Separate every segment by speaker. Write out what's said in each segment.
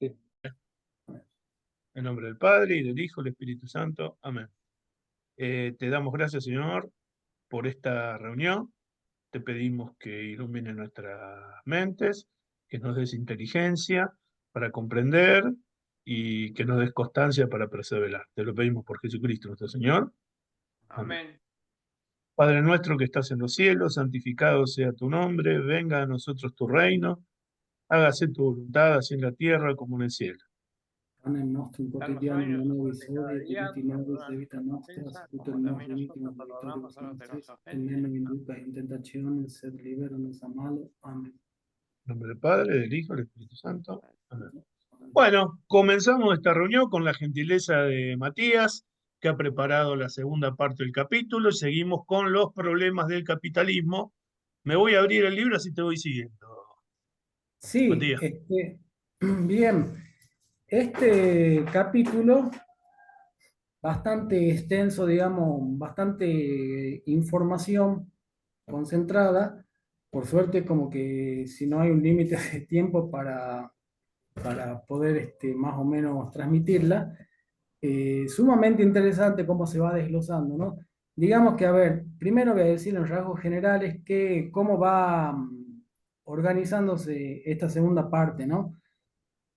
Speaker 1: Sí. En nombre del Padre, y del Hijo, y del Espíritu Santo. Amén. Te damos gracias, Señor, por esta reunión. Te pedimos que ilumine nuestras mentes, que nos des inteligencia para comprender y que nos des constancia para perseverar. Te lo pedimos por Jesucristo, nuestro Señor. Amén.
Speaker 2: Amén.
Speaker 1: Padre nuestro que estás en los cielos, santificado sea tu nombre, venga a nosotros tu reino, hágase tu voluntad, así en la tierra como en el cielo.
Speaker 3: Pane il nostro
Speaker 2: Danos
Speaker 3: quotidiano
Speaker 2: hoy nuestro
Speaker 3: nuevo
Speaker 2: pan de cada
Speaker 3: soli,
Speaker 2: día,
Speaker 3: diritti nobis
Speaker 2: perdona
Speaker 3: de vita
Speaker 2: nuestras
Speaker 3: nostra,
Speaker 2: ofensas,
Speaker 3: scuto
Speaker 2: como
Speaker 3: nos
Speaker 2: también
Speaker 3: dimitimos
Speaker 2: nosotros
Speaker 3: debitores
Speaker 2: perdonamos a los de
Speaker 3: nostris,
Speaker 2: nuestras
Speaker 3: et ne nos
Speaker 2: ofensas.
Speaker 3: inducas in tentationes, sed liberanos a malo. Amén.
Speaker 1: En nombre del Padre, del Hijo y del Espíritu Santo. Amén. Bueno, comenzamos esta reunión con la gentileza de Matías, que ha preparado la segunda parte del capítulo, y seguimos con los problemas del capitalismo. Me voy a abrir el libro, así te voy siguiendo.
Speaker 3: Sí,
Speaker 1: Matías.
Speaker 3: bien. Este capítulo, bastante extenso, digamos, bastante información concentrada. Por suerte, como que si no hay un límite de tiempo para poder más o menos transmitirla. Sumamente interesante cómo se va desglosando, ¿no? Digamos que, a ver, primero voy a decir en rasgos generales cómo va organizándose esta segunda parte, ¿no?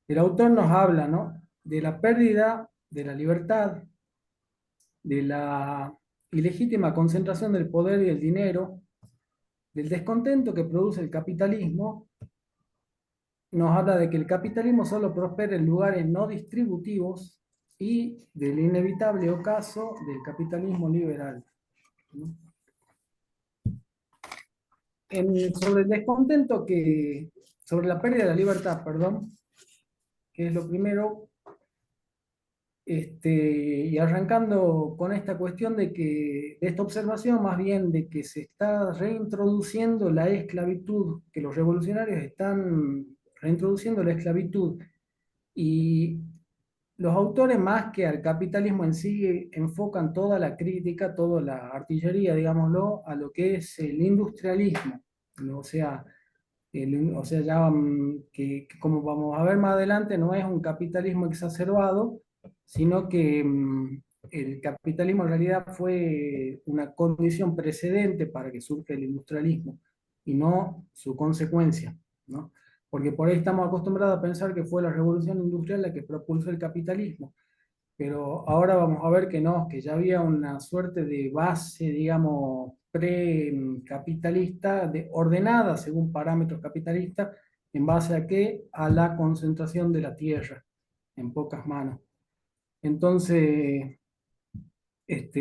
Speaker 3: El autor nos habla, ¿no? De la pérdida de la libertad, de la ilegítima concentración del poder y el dinero, del descontento que produce el capitalismo. Nos habla de que el capitalismo solo prospera en lugares no distributivos y del inevitable ocaso del capitalismo liberal. Sobre el descontento sobre la pérdida de la libertad, perdón, que es lo primero, y arrancando con esta cuestión de esta observación más bien de que se está reintroduciendo la esclavitud, que los revolucionarios están reintroduciendo la esclavitud, y los autores más que al capitalismo en sí enfocan toda la crítica, toda la artillería, digámoslo, a lo que es el industrialismo, ¿no? O sea, ya que como vamos a ver más adelante, no es un capitalismo exacerbado, sino que el capitalismo en realidad fue una condición precedente para que surja el industrialismo y no su consecuencia, ¿no? Porque por ahí estamos acostumbrados a pensar que fue la revolución industrial la que propulsó el capitalismo, pero ahora vamos a ver que no, que ya había una suerte de base, digamos, precapitalista, ordenada según parámetros capitalistas, en base a qué? A la concentración de la tierra en pocas manos. Entonces,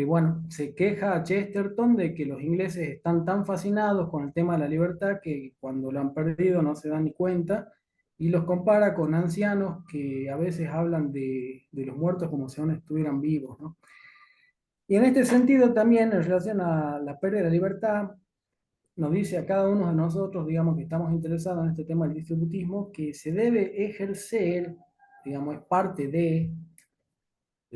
Speaker 3: bueno, se queja a Chesterton de que los ingleses están tan fascinados con el tema de la libertad que cuando lo han perdido no se dan ni cuenta, y los compara con ancianos que a veces hablan de los muertos como si aún estuvieran vivos, ¿no? Y en este sentido también, en relación a la pérdida de la libertad, nos dice a cada uno de nosotros, digamos, que estamos interesados en este tema del distributismo, que se debe ejercer, digamos, es parte de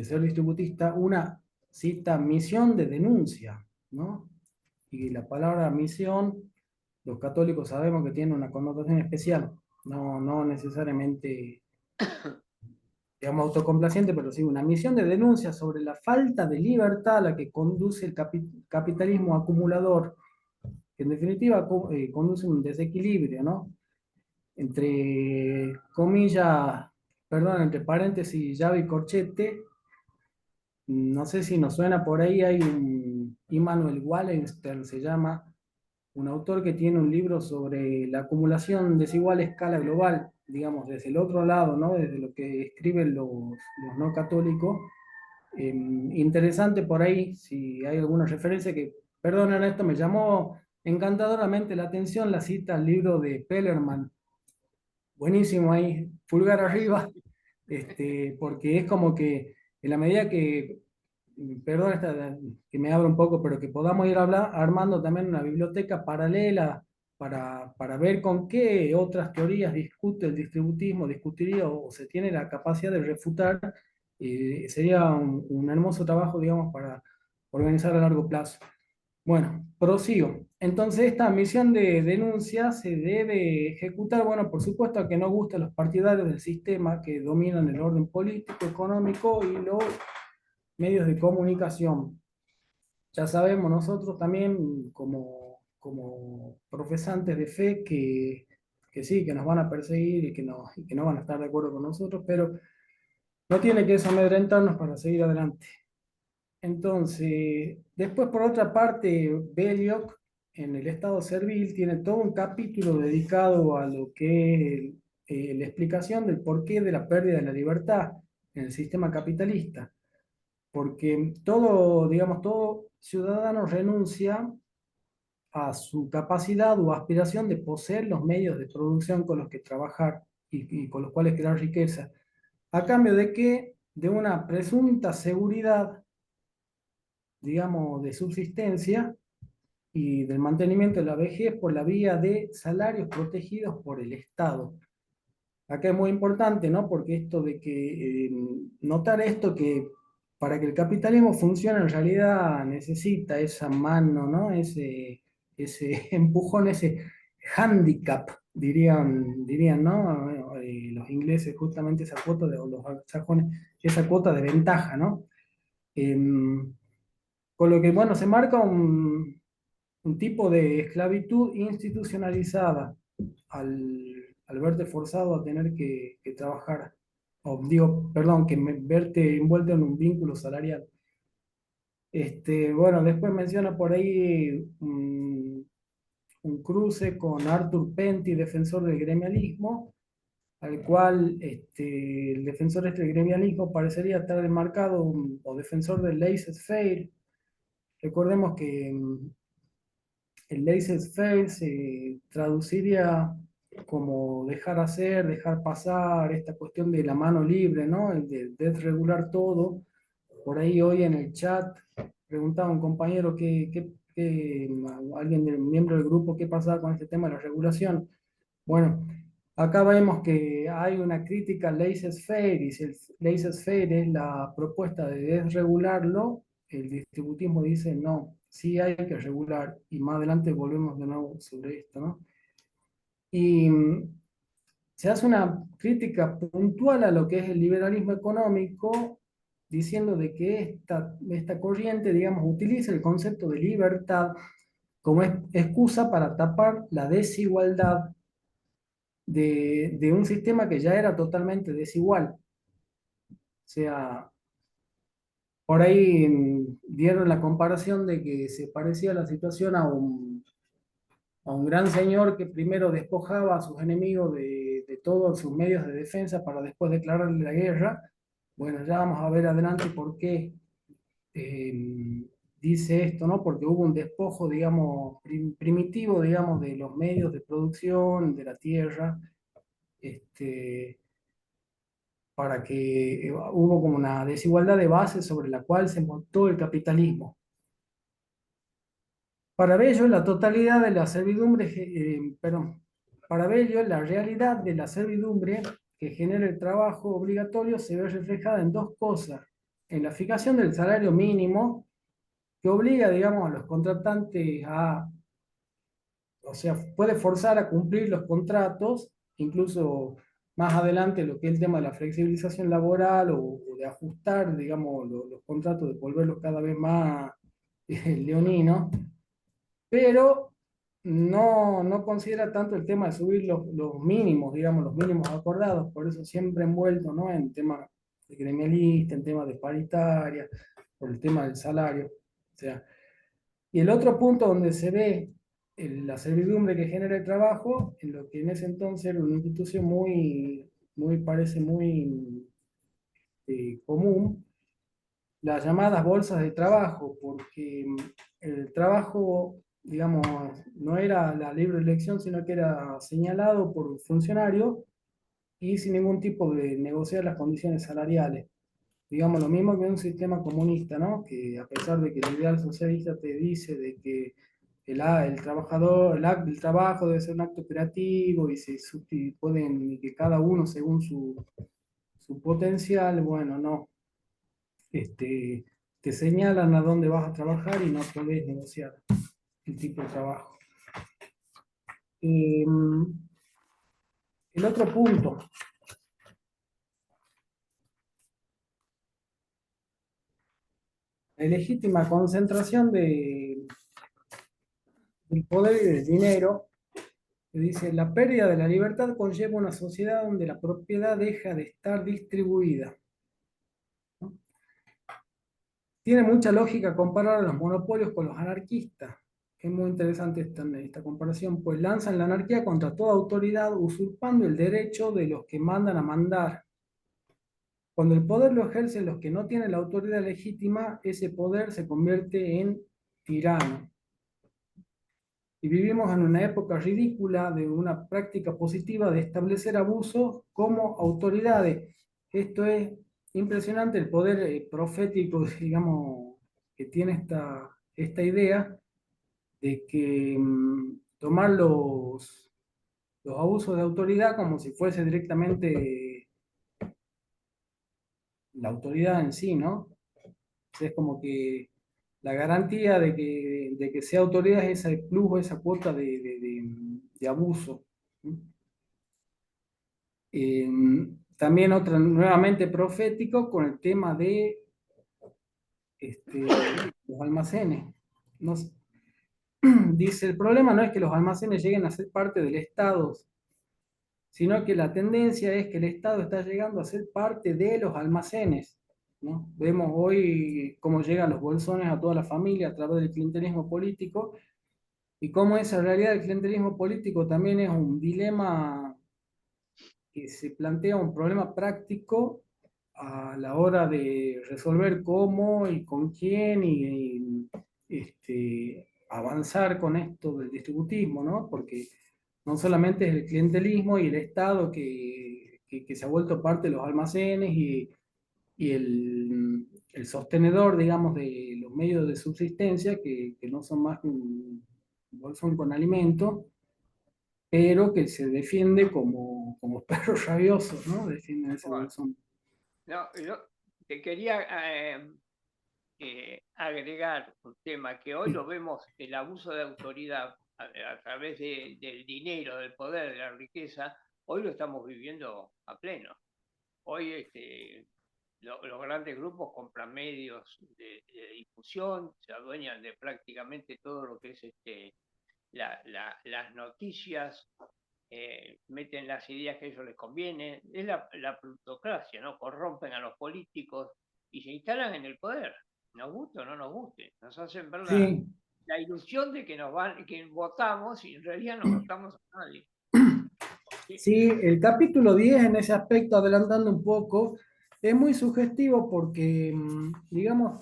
Speaker 3: ser distributista, una cita misión de denuncia, ¿no? Y la palabra misión, los católicos sabemos que tiene una connotación especial, no necesariamente, digamos, autocomplaciente, pero sí una misión de denuncia sobre la falta de libertad a la que conduce el capitalismo acumulador, que en definitiva conduce un desequilibrio, ¿no? Entre comillas, perdón, entre paréntesis, llave y corchete. No sé si nos suena por ahí, hay un Immanuel Wallenstern, se llama, un autor que tiene un libro sobre la acumulación desigual a escala global, digamos, desde el otro lado, ¿no? Desde lo que escriben los no católicos. Interesante por ahí, si hay alguna referencia que, perdonen esto, me llamó encantadoramente la atención la cita al libro de Pellerman. Buenísimo ahí, pulgar arriba, porque es como que en la medida que, perdón que me abra un poco, pero que podamos ir armando también una biblioteca paralela para ver con qué otras teorías discute el distributismo, discutiría o se tiene la capacidad de refutar, sería un hermoso trabajo, digamos, para organizar a largo plazo. Bueno, prosigo. Entonces, esta misión de denuncia se debe ejecutar, bueno, por supuesto a que no gusten los partidarios del sistema que dominan el orden político, económico y los medios de comunicación. Ya sabemos nosotros también como profesantes de fe que sí, que nos van a perseguir y que no van a estar de acuerdo con nosotros, pero no tiene que eso amedrentarnos para seguir adelante. Entonces, después por otra parte, Belloc en el Estado Servil tiene todo un capítulo dedicado a lo que es la explicación del porqué de la pérdida de la libertad en el sistema capitalista. Porque todo, digamos, todo ciudadano renuncia a su capacidad o aspiración de poseer los medios de producción con los que trabajar y con los cuales crear riqueza. ¿A cambio de qué? De una presunta seguridad, digamos, de subsistencia y del mantenimiento de la vejez por la vía de salarios protegidos por el Estado. Acá es muy importante, ¿no? Porque esto de que, notar esto que para que el capitalismo funcione en realidad necesita esa mano, ¿no? Ese empujón, ese handicap, dirían, ¿no? Los ingleses justamente esa cuota de, o los sajones, esa cuota de ventaja, ¿no? Con lo que, bueno, se marca un tipo de esclavitud institucionalizada al verte forzado a tener que trabajar, o digo, perdón, verte envuelto en un vínculo salarial. Bueno, después menciona por ahí un cruce con Arthur Penty, defensor del gremialismo, al cual el defensor del gremialismo parecería estar enmarcado o defensor del laissez-faire. Recordemos que el laissez-faire se traduciría como dejar hacer, dejar pasar, esta cuestión de la mano libre, ¿no? El de desregular todo. Por ahí hoy en el chat preguntaba un compañero alguien del miembro del grupo, qué pasaba con este tema de la regulación. Bueno, acá vemos que hay una crítica al laissez-faire, y si el laissez-faire es la propuesta de desregularlo, el distributismo dice no, sí hay que regular, y más adelante volvemos de nuevo sobre esto, ¿no? Y se hace una crítica puntual a lo que es el liberalismo económico, diciendo de que esta corriente, digamos, utiliza el concepto de libertad como excusa para tapar la desigualdad de un sistema que ya era totalmente desigual. O sea, por ahí dieron la comparación de que se parecía la situación a un gran señor que primero despojaba a sus enemigos de todos sus medios de defensa para después declararle la guerra. Bueno, ya vamos a ver adelante por qué dice esto, ¿no? Porque hubo un despojo, digamos, primitivo, digamos, de los medios de producción, de la tierra, este, para que hubo como una desigualdad de base sobre la cual se montó el capitalismo. Para Bello, la totalidad de la servidumbre, perdón, para Bello, la realidad de la servidumbre que genera el trabajo obligatorio se ve reflejada en dos cosas. En la fijación del salario mínimo, que obliga, digamos, a los contratantes o sea, puede forzar a cumplir los contratos, incluso más adelante lo que es el tema de la flexibilización laboral o de ajustar, digamos, los contratos, de volverlos cada vez más leoninos, pero no considera tanto el tema de subir los mínimos, digamos, los mínimos acordados, por eso siempre envuelto, ¿no? En temas de gremialista, en temas de paritaria, por el tema del salario. O sea, y el otro punto donde se ve la servidumbre que genera el trabajo, en lo que en ese entonces era una institución parece muy común, las llamadas bolsas de trabajo, porque el trabajo, digamos, no era la libre elección, sino que era señalado por un funcionario y sin ningún tipo de negociar las condiciones salariales. Digamos, lo mismo que un sistema comunista, ¿no? Que a pesar de que el ideal socialista te dice de que el trabajador, el trabajo debe ser un acto creativo y que cada uno según su potencial, bueno, no, este, te señalan a dónde vas a trabajar y no podés negociar. el tipo de trabajo. El otro punto, la legítima concentración del poder y del dinero, que dice, la pérdida de la libertad conlleva una sociedad donde la propiedad deja de estar distribuida, ¿no? Tiene mucha lógica comparar a los monopolios con los anarquistas. Es muy interesante esta comparación, pues lanzan la anarquía contra toda autoridad, usurpando el derecho de los que mandan a mandar. Cuando el poder lo ejercen los que no tienen la autoridad legítima, ese poder se convierte en tirano. Y vivimos en una época ridícula de una práctica positiva de establecer abusos como autoridades. Esto es impresionante, el poder profético, digamos, que tiene esta idea de que tomar los abusos de autoridad como si fuese directamente la autoridad en sí, ¿no? Es como que la garantía de que sea autoridad es ese plus o esa cuota de abuso. Eh, También otra, nuevamente profético, con el tema de los almacenes. Nos, dice, el problema no es que los almacenes lleguen a ser parte del Estado, sino que la tendencia es que el Estado está llegando a ser parte de los almacenes, ¿no? Vemos hoy cómo llegan los bolsones a toda la familia a través del clientelismo político y cómo esa realidad del clientelismo político también es un dilema que se plantea, un problema práctico a la hora de resolver cómo y con quién avanzar con esto del distributismo, ¿no? Porque no solamente es el clientelismo y el Estado que se ha vuelto parte de los almacenes y el sostenedor, digamos, de los medios de subsistencia, que no son más que un bolsón con alimento, pero que se defiende como perros rabiosos, ¿no? Defienden ese
Speaker 2: Bueno,
Speaker 3: bolsón.
Speaker 2: no, yo te quería agregar un tema que hoy lo vemos, el abuso de autoridad a través del dinero, del poder, de la riqueza, hoy lo estamos viviendo a pleno. Hoy los grandes grupos compran medios de difusión, se adueñan de prácticamente todo lo que es las noticias, meten las ideas que a ellos les conviene, es la plutocracia, ¿no? Corrompen a los políticos y se instalan en el poder, nos guste o no nos guste, nos hacen ver
Speaker 3: Sí,
Speaker 2: la ilusión de que votamos y en realidad no votamos a nadie. Sí,
Speaker 3: sí, el capítulo 10 en ese aspecto, adelantando un poco, es muy sugestivo porque, digamos,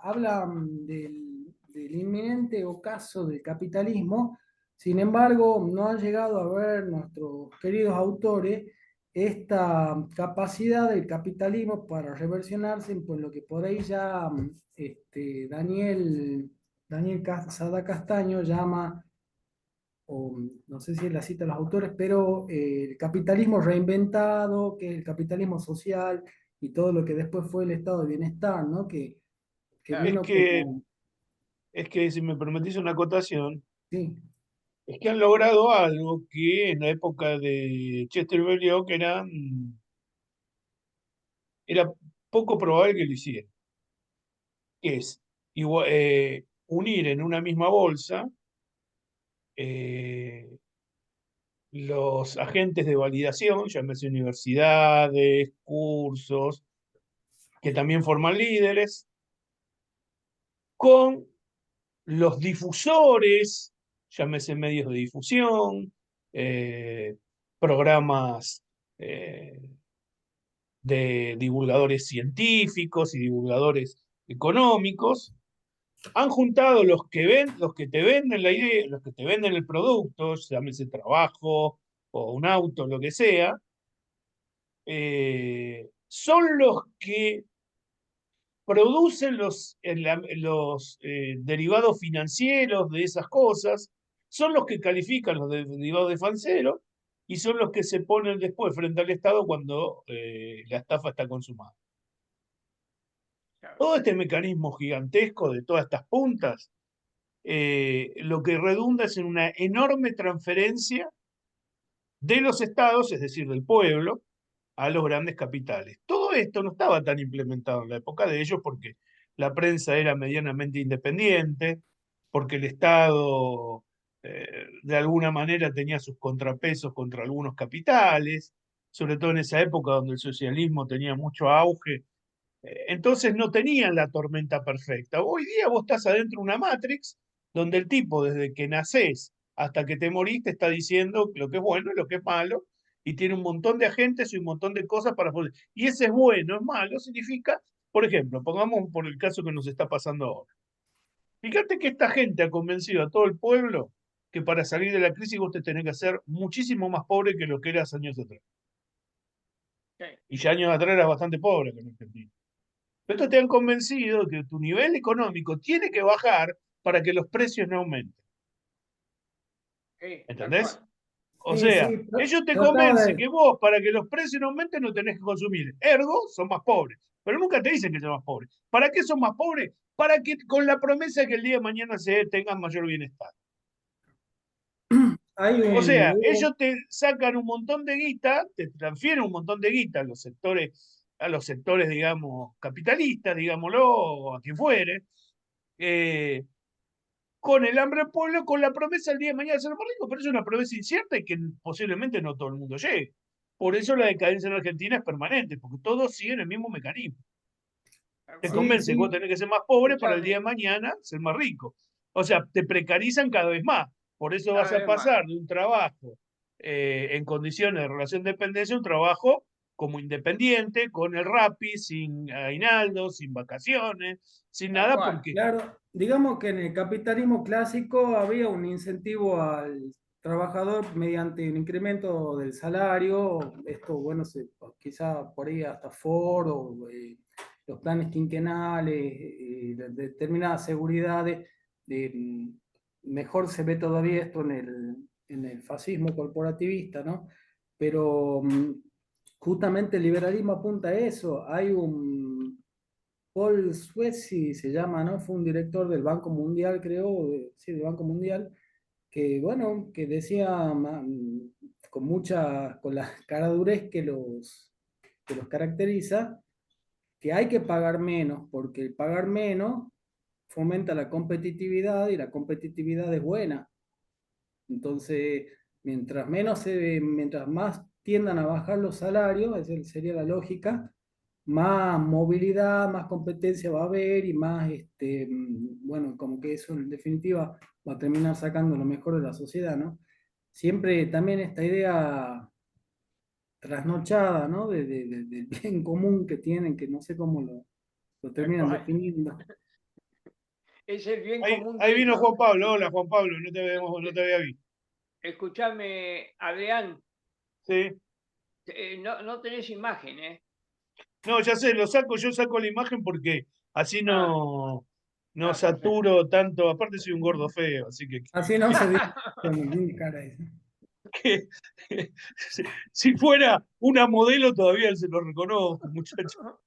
Speaker 3: habla del inminente ocaso del capitalismo. Sin embargo, no han llegado a ver nuestros queridos autores esta capacidad del capitalismo para reversionarse en pues, lo que por ahí ya Daniel Sada Castaño llama, o no sé si es la cita de los autores, pero el capitalismo reinventado, que es el capitalismo social y todo lo que después fue el estado de bienestar, ¿no? Que
Speaker 2: claro.
Speaker 1: Es
Speaker 3: vino
Speaker 1: que,
Speaker 3: como,
Speaker 1: es que si me permitís una acotación,
Speaker 3: sí,
Speaker 1: es que han logrado algo que en la época de Chester Belliok era poco probable que lo hiciera, que es unir en una misma bolsa eh, los agentes de validación, llámese universidades, cursos, que también forman líderes, con los difusores, llámese medios de difusión, eh, programas eh, de divulgadores científicos y divulgadores económicos, han juntado los que te venden la idea, los que te venden el producto, llámese trabajo o un auto, lo que sea, son los que producen los derivados financieros de esas cosas, son los que califican los derivados de financieros y son los que se ponen después frente al Estado cuando la estafa está consumada.
Speaker 2: Claro.
Speaker 1: Todo este mecanismo gigantesco de todas estas puntas lo que redunda es en una enorme transferencia de los estados, es decir, del pueblo, a los grandes capitales. Todo esto no estaba tan implementado en la época de ellos porque la prensa era medianamente independiente, porque el Estado de alguna manera tenía sus contrapesos contra algunos capitales, sobre todo en esa época donde el socialismo tenía mucho auge. Entonces no tenían la tormenta perfecta. Hoy día vos estás adentro de una Matrix donde el tipo desde que nacés hasta que te morís te está diciendo lo que es bueno y lo que es malo, y tiene un montón de agentes y un montón de cosas para poder. Y ese es bueno, es malo, significa, por ejemplo, pongamos por el caso que nos está pasando ahora. Fíjate que esta gente ha convencido a todo el pueblo que para salir de la crisis vos te tenés que hacer muchísimo más pobre que lo que eras años atrás.
Speaker 2: Sí.
Speaker 1: Y ya años atrás eras bastante pobre en Argentina. Pero estos te han convencido de que tu nivel económico tiene que bajar para que los precios no aumenten.
Speaker 2: Sí, tal
Speaker 1: ¿Entendés?
Speaker 2: cual.
Speaker 1: O
Speaker 3: Sí,
Speaker 1: sea,
Speaker 3: sí,
Speaker 1: ellos te
Speaker 3: trataba
Speaker 1: convencen
Speaker 3: de...
Speaker 1: que vos, para que los precios no aumenten, no tenés que consumir. Ergo, son más pobres. Pero nunca te dicen que son más pobres. ¿Para qué son más pobres? Para que con la promesa de que el día de mañana se tengan mayor bienestar.
Speaker 3: Hay
Speaker 1: O sea,
Speaker 3: un...
Speaker 1: ellos te sacan un montón de guita, te transfieren un montón de guita a los sectores, digamos, capitalistas, digámoslo, o a quien fuere, eh, con el hambre del pueblo, con la promesa el día de mañana de ser más rico, pero es una promesa incierta y que posiblemente no todo el mundo llegue. Por eso la decadencia en Argentina es permanente, porque todos siguen el mismo mecanismo.
Speaker 2: Tal
Speaker 1: Te
Speaker 2: cual.
Speaker 3: Sí,
Speaker 1: convence que vos
Speaker 3: sí,
Speaker 1: tenés que ser más pobre para el día
Speaker 2: Escúchame,
Speaker 1: de mañana ser más rico. O sea, te precarizan cada vez más. Por eso
Speaker 2: cada
Speaker 1: vas a
Speaker 2: vez más.
Speaker 1: pasar de un trabajo en condiciones de relación de dependencia a un trabajo como independiente, con el RAPI, sin aguinaldo, sin vacaciones, sin
Speaker 2: Tal
Speaker 1: nada,
Speaker 2: cual.
Speaker 1: porque
Speaker 3: claro. Digamos que en el capitalismo clásico había un incentivo al trabajador mediante un incremento del salario. Esto, bueno, quizá por ahí hasta Ford o los planes quinquenales, determinadas seguridades. Mejor se ve todavía esto en el fascismo corporativista, ¿no? Pero justamente el liberalismo apunta a eso. Hay un Paul Suezi se llama, ¿no? Fue un director del Banco Mundial, creo, sí, del Banco Mundial, que, bueno, que decía con la caradurez que los caracteriza, que hay que pagar menos, porque el pagar menos fomenta la competitividad y la competitividad es buena. Entonces, mientras más tiendan a bajar los salarios, esa sería la lógica, más movilidad, más competencia va a haber y más, bueno, como que eso en definitiva va a terminar sacando lo mejor de la sociedad, ¿no? Siempre también esta idea trasnochada, ¿no? Del bien común que tienen, que no sé cómo lo
Speaker 2: Tal
Speaker 3: terminan
Speaker 2: cual.
Speaker 3: definiendo.
Speaker 2: Es el bien
Speaker 1: ahí,
Speaker 2: común
Speaker 1: ahí
Speaker 2: de
Speaker 1: vino
Speaker 2: ellos.
Speaker 1: Juan Pablo. Hola Juan Pablo, no te había visto.
Speaker 2: Escúchame, Adrián,
Speaker 1: Sí.
Speaker 2: no tenés imagen, ¿eh?
Speaker 1: No, ya sé, yo saco la imagen porque así
Speaker 2: Ah,
Speaker 1: no
Speaker 2: perfecto.
Speaker 1: saturo tanto. Aparte soy un gordo feo, así
Speaker 3: Así no se dice con mi cara.
Speaker 1: que si fuera una modelo todavía se lo reconozco, muchacho.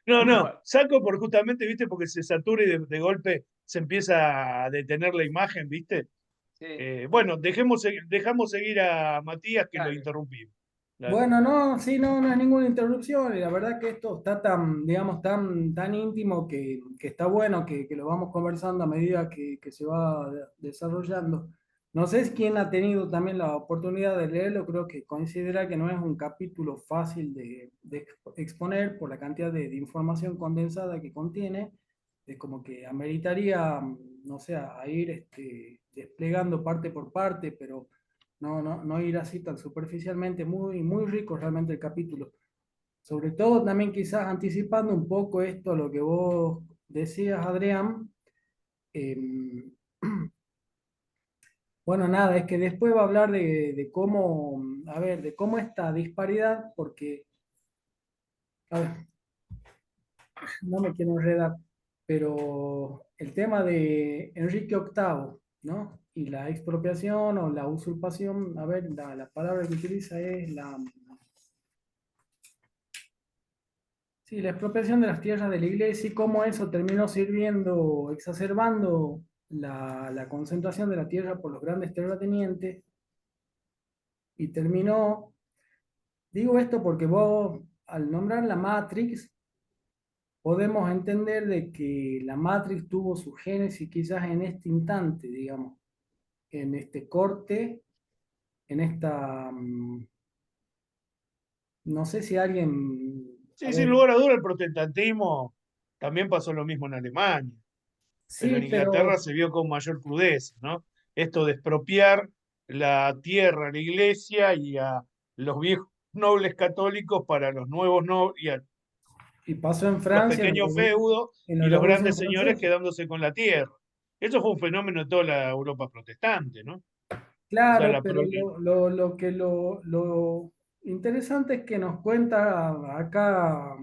Speaker 1: No,
Speaker 2: Tal
Speaker 1: no,
Speaker 2: cual.
Speaker 1: saco por justamente, viste, porque se satura y de golpe se empieza a detener la imagen, viste.
Speaker 2: Sí, sí,
Speaker 1: Bueno, dejamos seguir a Matías que lo
Speaker 2: dale.
Speaker 1: interrumpimos. Dale.
Speaker 3: Bueno, no, sí, no, no es ninguna interrupción y la verdad que esto está tan, digamos, tan íntimo que está bueno que lo vamos conversando a medida que se va desarrollando. No sé si quién ha tenido también la oportunidad de leerlo, creo que considera que no es un capítulo fácil de exponer por la cantidad de información condensada que contiene, es como que ameritaría, no sé, a ir desplegando parte por parte, pero no ir así tan superficialmente, muy rico realmente el capítulo. Sobre todo también quizás anticipando un poco esto, lo que vos decías, Adrián. eh, bueno, nada, es que después va a hablar de cómo, a ver, de cómo esta disparidad, porque, a ver, no me quiero enredar, pero el tema de Enrique VIII, ¿no? Y la expropiación o la usurpación, a ver, la palabra que utiliza es sí, la expropiación de las tierras de la iglesia y cómo eso terminó sirviendo, exacerbando la concentración de la tierra por los grandes terratenientes y terminó, digo esto porque vos al nombrar la Matrix, podemos entender de que la Matrix tuvo su génesis quizás en este instante, digamos, en este corte, en esta, no sé si alguien, a
Speaker 1: Sí, sin
Speaker 3: ver,
Speaker 1: lugar a duda, el protestantismo también pasó lo mismo en Alemania, pero
Speaker 3: sí,
Speaker 1: en Inglaterra
Speaker 3: pero,
Speaker 1: se vio con mayor crudeza, ¿no? Esto de expropiar la tierra a la iglesia y a los viejos nobles católicos para los nuevos nobles y a
Speaker 3: y pasó en
Speaker 1: los
Speaker 3: Francia
Speaker 1: pequeños feudos
Speaker 3: en la
Speaker 1: y los
Speaker 3: Revolución
Speaker 1: grandes señores
Speaker 3: Francesa.
Speaker 1: quedándose con la tierra. Eso fue un fenómeno de toda la Europa protestante, ¿no? O sea,
Speaker 3: Claro, pero lo interesante es que nos cuenta acá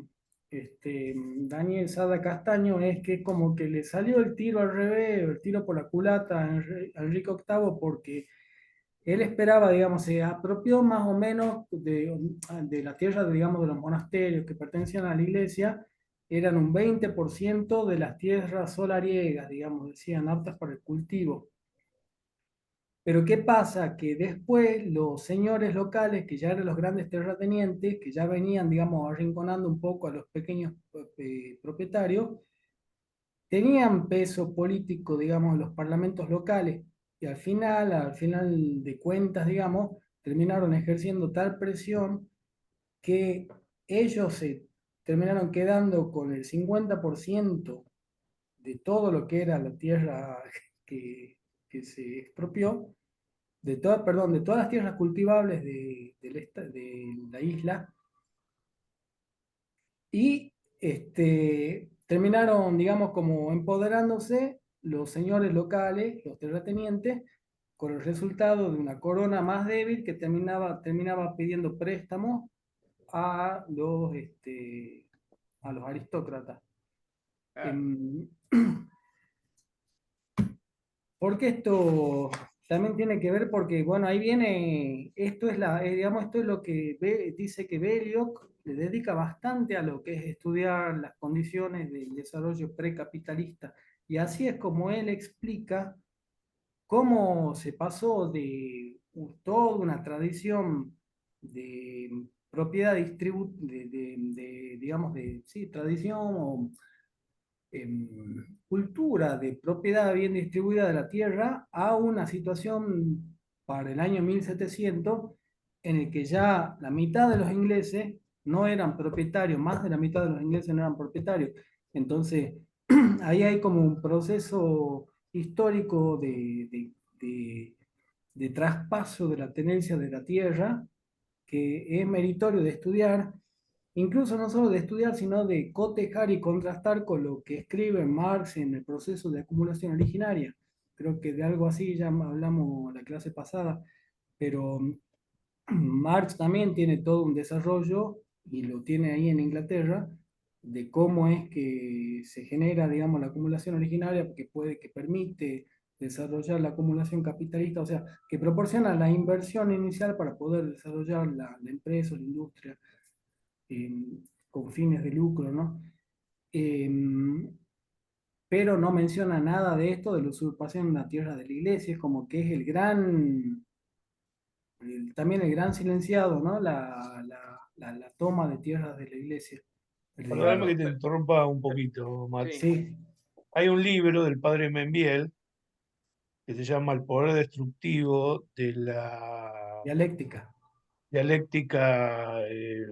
Speaker 3: Daniel Sada Castaño es que como que le salió el tiro al revés, el tiro por la culata a a Enrique VIII porque él esperaba, digamos, se apropió más o menos de la tierra, digamos, de los monasterios que pertenecían a la iglesia, eran un 20% de las tierras solariegas, digamos, decían, aptas para el cultivo. Pero ¿qué pasa? Que después los señores locales, que ya eran los grandes terratenientes, que ya venían, digamos, arrinconando un poco a los pequeños propietarios, tenían peso político, digamos, en los parlamentos locales. Y al final de cuentas, digamos, terminaron ejerciendo tal presión que ellos se terminaron quedando con el 50% de todo lo que era la tierra que, que se expropió perdón, de todas las tierras cultivables de la isla y terminaron, digamos, como empoderándose los señores locales, los terratenientes, con el resultado de una corona más débil que terminaba pidiendo préstamos a a los aristócratas.
Speaker 2: Claro.
Speaker 3: Em, Porque esto también tiene que ver porque, bueno, ahí viene, esto es digamos, esto es lo que dice que Belloc le dedica bastante a lo que es estudiar las condiciones del desarrollo precapitalista. Y así es como él explica cómo se pasó de toda una tradición de propiedad digamos, sí, tradición o cultura de propiedad bien distribuida de la tierra a una situación para el año 1700 en el que ya la mitad de los ingleses no eran propietarios, más de la mitad de los ingleses no eran propietarios. Entonces, ahí hay como un proceso histórico de traspaso de la tenencia de la tierra que es meritorio de estudiar, incluso no solo de estudiar, sino de cotejar y contrastar con lo que escribe Marx en el proceso de acumulación originaria. Creo que de algo así ya hablamos la clase pasada, pero Marx también tiene todo un desarrollo, y lo tiene ahí en Inglaterra, de cómo es que se genera, digamos, la acumulación originaria, que permite desarrollar la acumulación capitalista, o sea, que proporciona la inversión inicial para poder desarrollar la empresa o la industria eh, con fines de lucro, ¿no? Eh, pero no menciona nada de esto, de la usurpación en la tierra de la iglesia, es como que es también el gran silenciado, ¿no? La toma de tierras de la iglesia.
Speaker 1: Perdóname que
Speaker 2: Claro,
Speaker 1: te interrumpa un poquito, Max.
Speaker 2: sí.
Speaker 3: Sí,
Speaker 1: Hay un libro del padre Membiel que se llama El poder destructivo de la
Speaker 3: dialéctica,
Speaker 1: dialéctica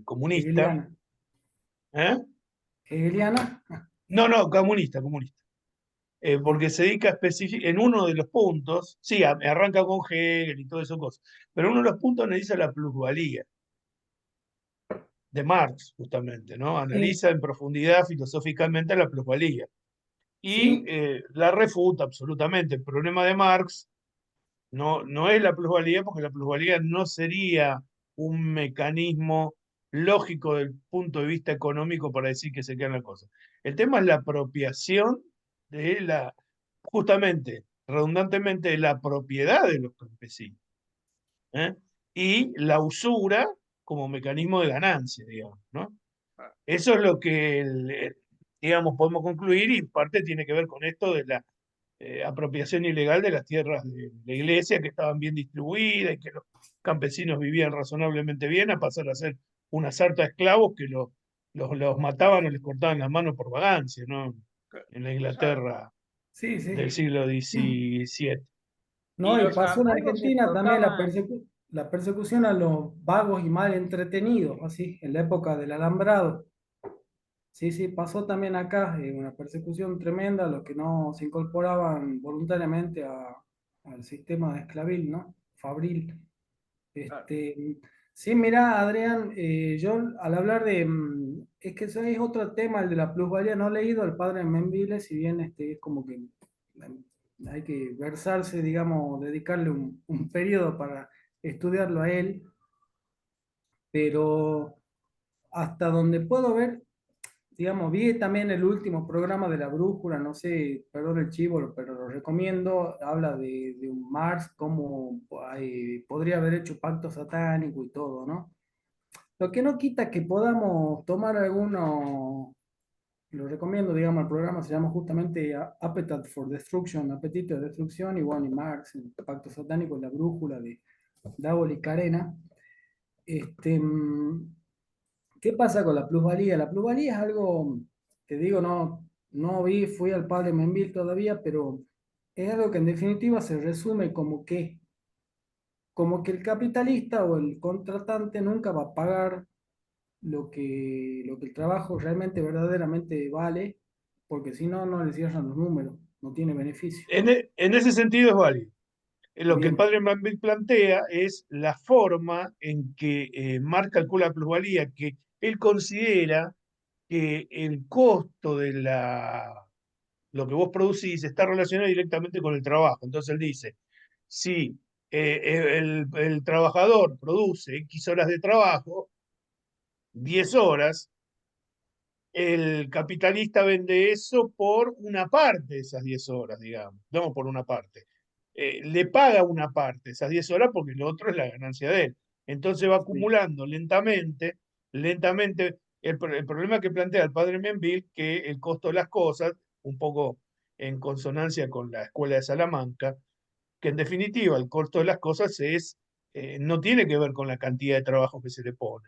Speaker 1: comunista.
Speaker 3: hegeliana.
Speaker 1: ¿Eh?
Speaker 3: Hegeliana,
Speaker 1: No, no, comunista, comunista. Porque se dedica en uno de los puntos, sí, arranca con Hegel y todo eso cosas, pero uno de los puntos analiza la plusvalía de Marx, justamente, ¿no?
Speaker 3: sí,
Speaker 1: Analiza en profundidad filosóficamente la plusvalía y
Speaker 3: sí,
Speaker 1: la refuta absolutamente. El problema de Marx no es la plusvalía, porque la plusvalía no sería un mecanismo lógico del punto de vista económico para decir que se quedan las cosas. El tema es la apropiación de justamente, redundantemente, de la propiedad de los campesinos, ¿eh? Y la usura como mecanismo de ganancia, digamos, ¿no?
Speaker 2: Ah,
Speaker 1: Eso es lo que, digamos, podemos concluir y parte tiene que ver con esto de apropiación ilegal de las tierras de la iglesia que estaban bien distribuidas y que los campesinos vivían razonablemente bien, a pasar a ser una sarta de esclavos que los mataban o les cortaban las manos por vagancia, ¿no? En la
Speaker 2: Claro.
Speaker 1: Inglaterra
Speaker 3: Sí,
Speaker 1: del
Speaker 3: sí.
Speaker 1: siglo XVII.
Speaker 2: Y
Speaker 3: No, y
Speaker 2: los
Speaker 3: pasó en
Speaker 2: aramainos
Speaker 3: Argentina también
Speaker 2: explotaban,
Speaker 3: la persecución a los vagos y mal entretenidos, así, en la época del alambrado. Sí, sí, pasó también acá, una persecución tremenda a los que no se incorporaban voluntariamente al sistema de esclavil, ¿no? Fabril.
Speaker 2: claro,
Speaker 3: Este, sí, mira, Adrián, yo al hablar de, es que eso es otro tema, el de la plusvalía, no he leído al padre Membile, si bien es como que hay que versarse, digamos, dedicarle un periodo para estudiarlo a él, pero hasta donde puedo ver, digamos, vi también el último programa de La Brújula, no sé, perdón el chivo, pero lo recomiendo. Habla de un Marx, cómo podría haber hecho pacto satánico y todo, ¿no? Lo que no quita que podamos tomar alguno, lo recomiendo, digamos, el programa se llama justamente Appetite for Destruction, Apetito de Destrucción, y bueno, y Marx, el pacto satánico, La Brújula de Davol y Carena. Este, ¿Qué pasa con la plusvalía? La plusvalía es algo, te digo, no vi, fui al padre Menville todavía, pero es algo que en definitiva se resume como que el capitalista o el contratante nunca va a pagar lo que el trabajo realmente, verdaderamente vale, porque si no, no le cierran los números, no tiene beneficio.
Speaker 1: En ese sentido es válido. Lo que el
Speaker 3: Bien,
Speaker 1: padre Manville plantea es la forma en que Marx calcula la plusvalía, que él considera que el costo de lo que vos producís está relacionado directamente con el trabajo. Entonces él dice, si el trabajador produce X horas de trabajo, 10 horas, el capitalista vende eso por una parte de esas 10 horas, digamos, no por una parte. Le paga una parte, esas 10 horas, porque lo otro es la ganancia de él. Entonces va
Speaker 3: sí.
Speaker 1: acumulando lentamente, lentamente. El problema que plantea el padre Menville, que el costo de las cosas, un poco en consonancia con la escuela de Salamanca, que en definitiva el costo de las cosas no tiene que ver con la cantidad de trabajo que se le pone,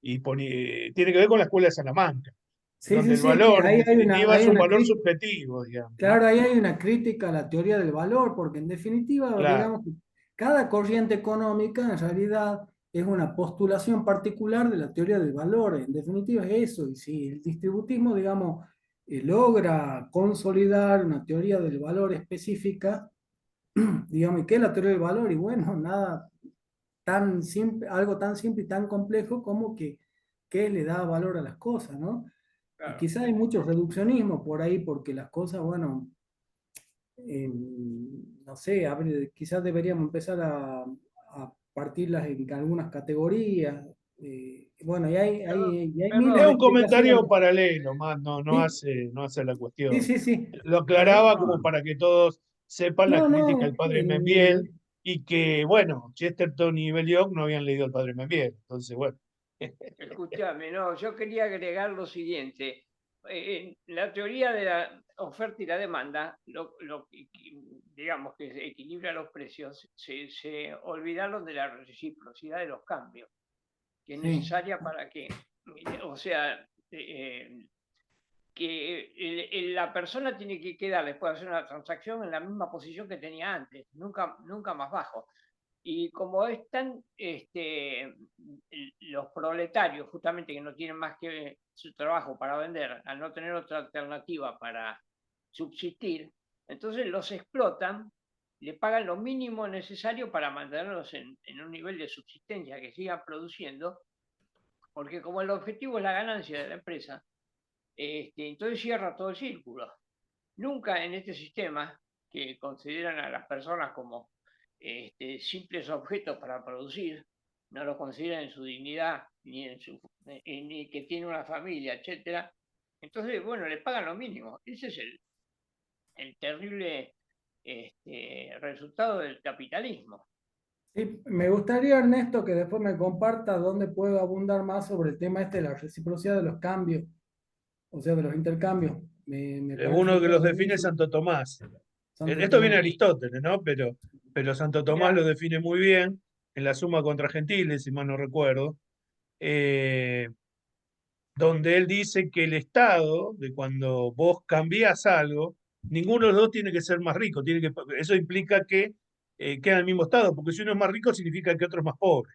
Speaker 1: tiene que ver con la escuela de Salamanca,
Speaker 3: Sí,
Speaker 1: donde
Speaker 3: sí,
Speaker 1: el
Speaker 3: sí, es que
Speaker 1: valor, en
Speaker 3: ahí
Speaker 1: definitiva, es
Speaker 3: hay
Speaker 1: un
Speaker 3: una
Speaker 1: valor
Speaker 3: crítica.
Speaker 1: subjetivo, digamos, ¿no?
Speaker 3: Claro, ahí hay una crítica a la teoría del valor, porque en definitiva,
Speaker 1: Claro,
Speaker 3: digamos que cada corriente económica en realidad es una postulación particular de la teoría del valor. En definitiva es eso. Y si el distributismo, digamos, logra consolidar una teoría del valor específica, digamos, ¿y qué es la teoría del valor? Y bueno, nada tan simple, algo tan simple y tan complejo como que le da valor a las cosas, ¿no? Y
Speaker 2: claro.
Speaker 3: quizás hay mucho reduccionismo por ahí, porque las cosas, bueno, no sé, quizás deberíamos empezar a partirlas en algunas categorías. Bueno, y hay
Speaker 2: Perdón,
Speaker 3: miles
Speaker 1: es
Speaker 3: de
Speaker 1: un comentario
Speaker 3: explicaciones.
Speaker 1: paralelo, más
Speaker 3: Sí,
Speaker 1: no hace la
Speaker 3: sí,
Speaker 1: cuestión.
Speaker 3: sí, sí.
Speaker 1: Lo
Speaker 3: Pero
Speaker 1: aclaraba como para que todos sepan la
Speaker 3: no,
Speaker 1: crítica
Speaker 3: no,
Speaker 1: del padre Membiel y que, bueno, Chesterton y Belloc no habían leído al padre Membiel. Entonces, bueno,
Speaker 2: escúchame, no, yo quería agregar lo siguiente. En la teoría de la oferta y la demanda, digamos que se equilibra los precios, se olvidaron de la reciprocidad de los cambios, que es
Speaker 3: sí,
Speaker 2: necesaria para que, o sea, que la persona tiene que quedar después de hacer una transacción en la misma posición que tenía antes, nunca más bajo. Y como están los proletarios, justamente que no tienen más que su trabajo para vender, al no tener otra alternativa para subsistir, entonces los explotan, le pagan lo mínimo necesario para mantenerlos en un nivel de subsistencia, que sigan produciendo, porque como el objetivo es la ganancia de la empresa, entonces cierra todo el círculo. Nunca en este sistema, que consideran a las personas como simples objetos para producir, no los consideran en su dignidad, ni que tiene una familia, etcétera. Entonces, bueno, le pagan lo mínimo. Ese es el terrible resultado del capitalismo.
Speaker 3: sí. Me gustaría, Ernesto, que después me comparta dónde puedo abundar más sobre el tema este de la reciprocidad de los cambios, o sea, de los intercambios. Me parece
Speaker 1: uno
Speaker 3: un
Speaker 1: que
Speaker 3: tema
Speaker 1: los define es
Speaker 3: buenísimo.
Speaker 1: Santo Tomás.
Speaker 3: Santo
Speaker 1: Esto viene de
Speaker 3: Tomás.
Speaker 1: Aristóteles, ¿no? Pero Santo Tomás
Speaker 2: Mirá,
Speaker 1: lo define muy bien en la Suma contra Gentiles, si mal no recuerdo, eh, donde él dice que el estado de cuando vos cambiás algo, ninguno de los dos tiene que ser más rico, eso implica que queda en el mismo estado, porque si uno es más rico significa que otro es más pobre.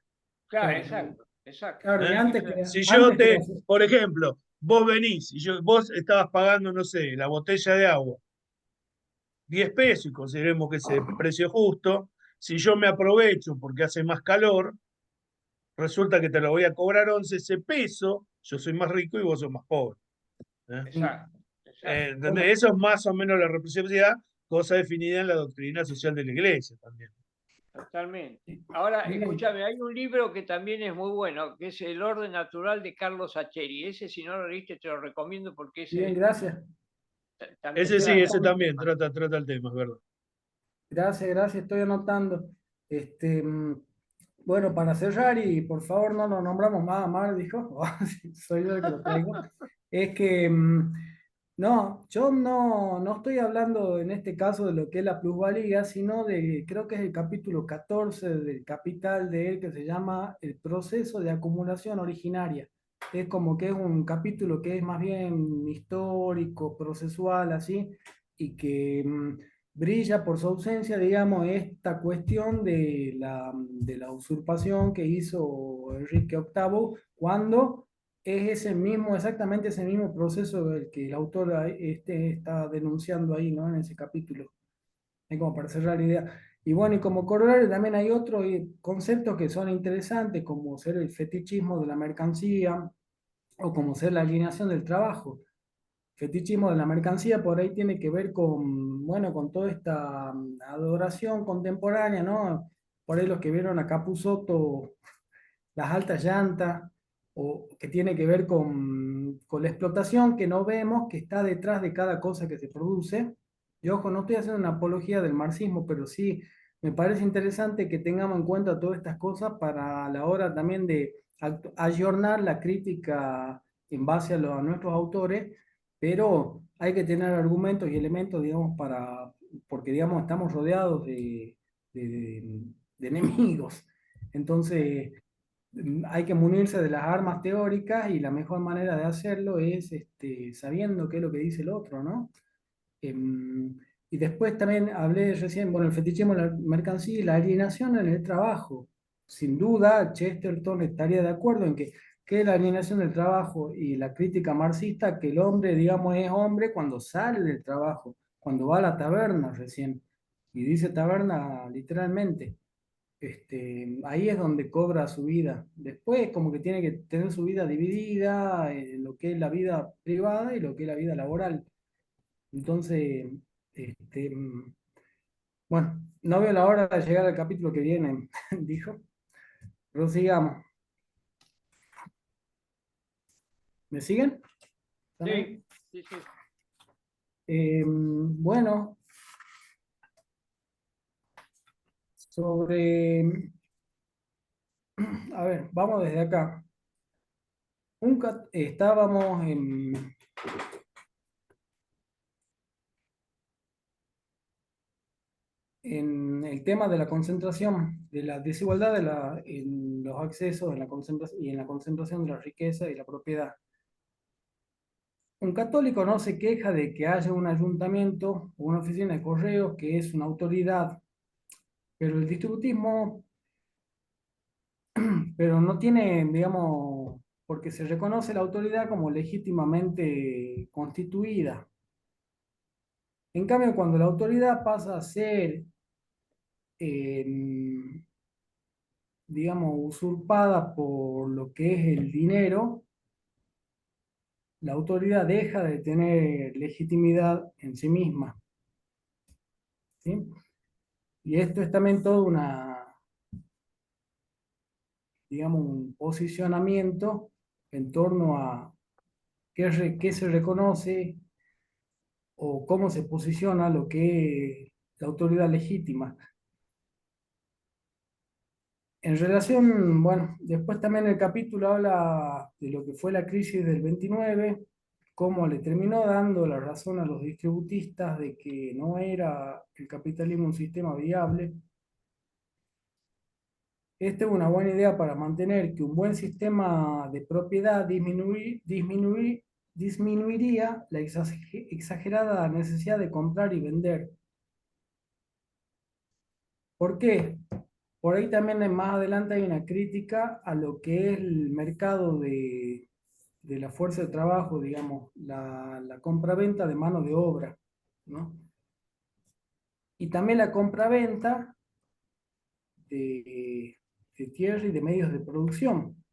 Speaker 2: claro,
Speaker 3: Claro,
Speaker 2: exacto, exacto.
Speaker 3: claro, y
Speaker 1: ¿Eh?
Speaker 3: antes
Speaker 2: Eso
Speaker 3: que,
Speaker 2: es.
Speaker 1: Si yo
Speaker 3: antes que
Speaker 1: te, por ejemplo, vos venís y vos estabas pagando, no sé, la botella de agua, 10 pesos, y consideremos que ese precio justo, si yo me aprovecho porque hace más calor, resulta que te lo voy a cobrar 11 ese peso, yo soy más rico y vos sos más pobre. ¿Eh?
Speaker 2: Exacto, exacto.
Speaker 1: ¿Entendés?
Speaker 3: bueno,
Speaker 1: Eso es más o menos la reciprocidad, cosa definida en la doctrina social de la iglesia también.
Speaker 2: Totalmente. Ahora,
Speaker 3: bien,
Speaker 2: escúchame, hay un libro que también es muy bueno, que es El orden natural de Carlos Acheri. Ese, si no lo leíste, te lo recomiendo porque
Speaker 3: bien,
Speaker 2: ese
Speaker 3: gracias.
Speaker 2: también
Speaker 1: Ese sí,
Speaker 2: trata
Speaker 1: ese
Speaker 2: del
Speaker 1: también
Speaker 2: tema.
Speaker 1: trata el tema, es verdad.
Speaker 3: Gracias, gracias, estoy anotando. Este, bueno, para cerrar, y por favor no lo nombramos más a Mar, dijo, soy yo el que lo traigo, es que, no, yo no estoy hablando en este caso de lo que es la plusvalía, sino de, creo que es el capítulo 14 del Capital de él, que se llama El proceso de acumulación originaria. Es como que es un capítulo que es más bien histórico, procesual, así, y que brilla por su ausencia, digamos, esta cuestión de la usurpación que hizo Enrique VIII cuando es ese mismo, exactamente ese mismo proceso el que el autor está denunciando ahí, ¿no? En ese capítulo. Es como para cerrar la idea. Y bueno, y como corolario también hay otros conceptos que son interesantes, como ser el fetichismo de la mercancía o como ser la alienación del trabajo. Fetichismo de la mercancía por ahí tiene que ver con, bueno, con toda esta adoración contemporánea, ¿no? Por ahí los que vieron a Capusotto, las altas llantas, o que tiene que ver con la explotación que no vemos, que está detrás de cada cosa que se produce. Y ojo, no estoy haciendo una apología del marxismo, pero sí me parece interesante que tengamos en cuenta todas estas cosas para la hora también de ayornar la crítica en base a nuestros autores, pero hay que tener argumentos y elementos, digamos, porque, digamos, estamos rodeados de enemigos. Entonces, hay que munirse de las armas teóricas y la mejor manera de hacerlo es sabiendo qué es lo que dice el otro, ¿no? Em, y después también hablé recién, bueno, el fetichismo de la mercancía y la alienación en el trabajo. Sin duda, Chesterton estaría de acuerdo en que la alienación del trabajo y la crítica marxista, que el hombre, digamos, es hombre cuando sale del trabajo, cuando va a la taberna recién. Y dice taberna literalmente. Ahí es donde cobra su vida. Después, como que tiene que tener su vida dividida en lo que es la vida privada y lo que es la vida laboral. Entonces, este, mm, bueno, no veo la hora de llegar al capítulo que viene, dijo. Pero sigamos. ¿Me siguen? ¿Están ahí?
Speaker 2: Sí, sí, sí.
Speaker 3: Bueno, sobre, a ver, vamos desde acá. Estábamos en el tema de la concentración, de la desigualdad en los accesos en la concentración, y en la concentración de la riqueza y la propiedad. Un católico no se queja de que haya un ayuntamiento o una oficina de correos que es una autoridad, pero el distributismo, pero no tiene, digamos, porque se reconoce la autoridad como legítimamente constituida. En cambio, cuando la autoridad pasa a ser, eh, digamos, usurpada por lo que es el dinero, la autoridad deja de tener legitimidad en sí misma, ¿sí? Y esto es también todo digamos, un posicionamiento en torno a qué se reconoce o cómo se posiciona lo que es la autoridad legítima. En relación, bueno, después también el capítulo habla de lo que fue la crisis del 29, cómo le terminó dando la razón a los distributistas de que no era el capitalismo un sistema viable. Esta es una buena idea para mantener que un buen sistema de propiedad disminuiría la exagerada necesidad de comprar y vender. ¿Por qué? Por ahí también más adelante hay una crítica a lo que es el mercado de la fuerza de trabajo, digamos, la compraventa de mano de obra, ¿no? Y también la compraventa de, de tierra y de medios de producción.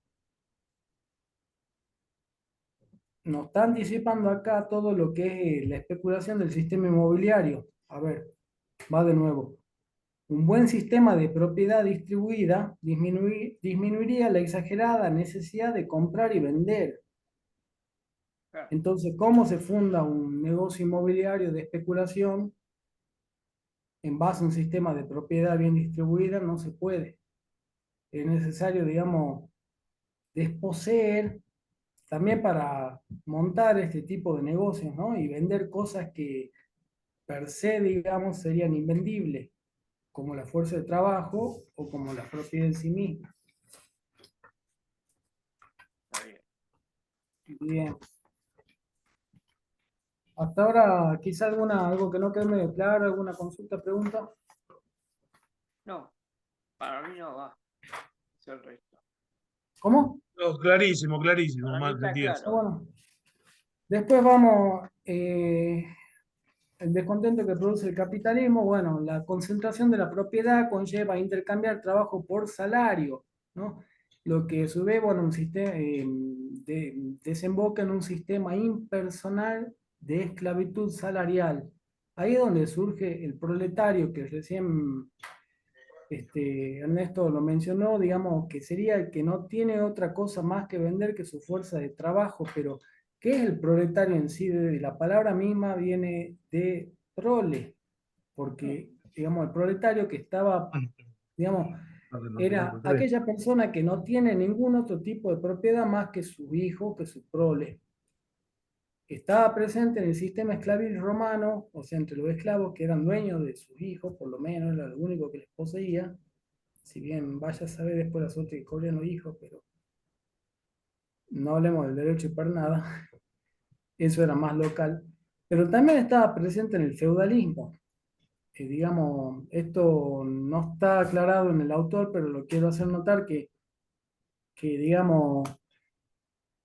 Speaker 3: Nos está anticipando acá todo lo que es la especulación del sistema inmobiliario. A ver, va de nuevo. Un buen sistema de propiedad distribuida disminuiría la exagerada necesidad de comprar y vender.
Speaker 2: Claro.
Speaker 3: Entonces, ¿cómo se funda un negocio inmobiliario de especulación en base a un sistema de propiedad bien distribuida? No se puede. Es necesario, digamos, desposeer también para montar este tipo de negocios, ¿no? Y vender cosas que per se, digamos, serían invendibles, como la fuerza de trabajo o como la propiedad en sí misma.
Speaker 2: Está bien.
Speaker 3: Bien. Hasta ahora, quizá algo que no quede medio claro, alguna consulta, pregunta.
Speaker 2: No, para mí no va. Es el resto.
Speaker 3: ¿Cómo?
Speaker 1: No, clarísimo, clarísimo,
Speaker 2: Para mí
Speaker 1: Marco,
Speaker 2: está
Speaker 1: Matías.
Speaker 3: Ah,
Speaker 2: claro.
Speaker 3: bueno. Después vamos, el descontento que produce el capitalismo, bueno, la concentración de la propiedad conlleva a intercambiar trabajo por salario, ¿no? Lo que a su vez, bueno, desemboca en un sistema impersonal de esclavitud salarial. Ahí es donde surge el proletario, que recién Ernesto lo mencionó, digamos, que sería el que no tiene otra cosa más que vender que su fuerza de trabajo, pero ¿qué es el proletario en sí? La palabra misma viene de prole, porque, digamos, el proletario que estaba, digamos, era aquella persona que no tiene ningún otro tipo de propiedad más que su hijo, que su prole. Estaba presente en el sistema esclavil romano, o sea, entre los esclavos que eran dueños de sus hijos, por lo menos era lo único que les poseía, si bien vaya a saber después la suerte que corren los hijos, pero no hablemos del derecho para nada, eso era más local. Pero también estaba presente en el feudalismo. Digamos, esto no está aclarado en el autor, pero lo quiero hacer notar digamos,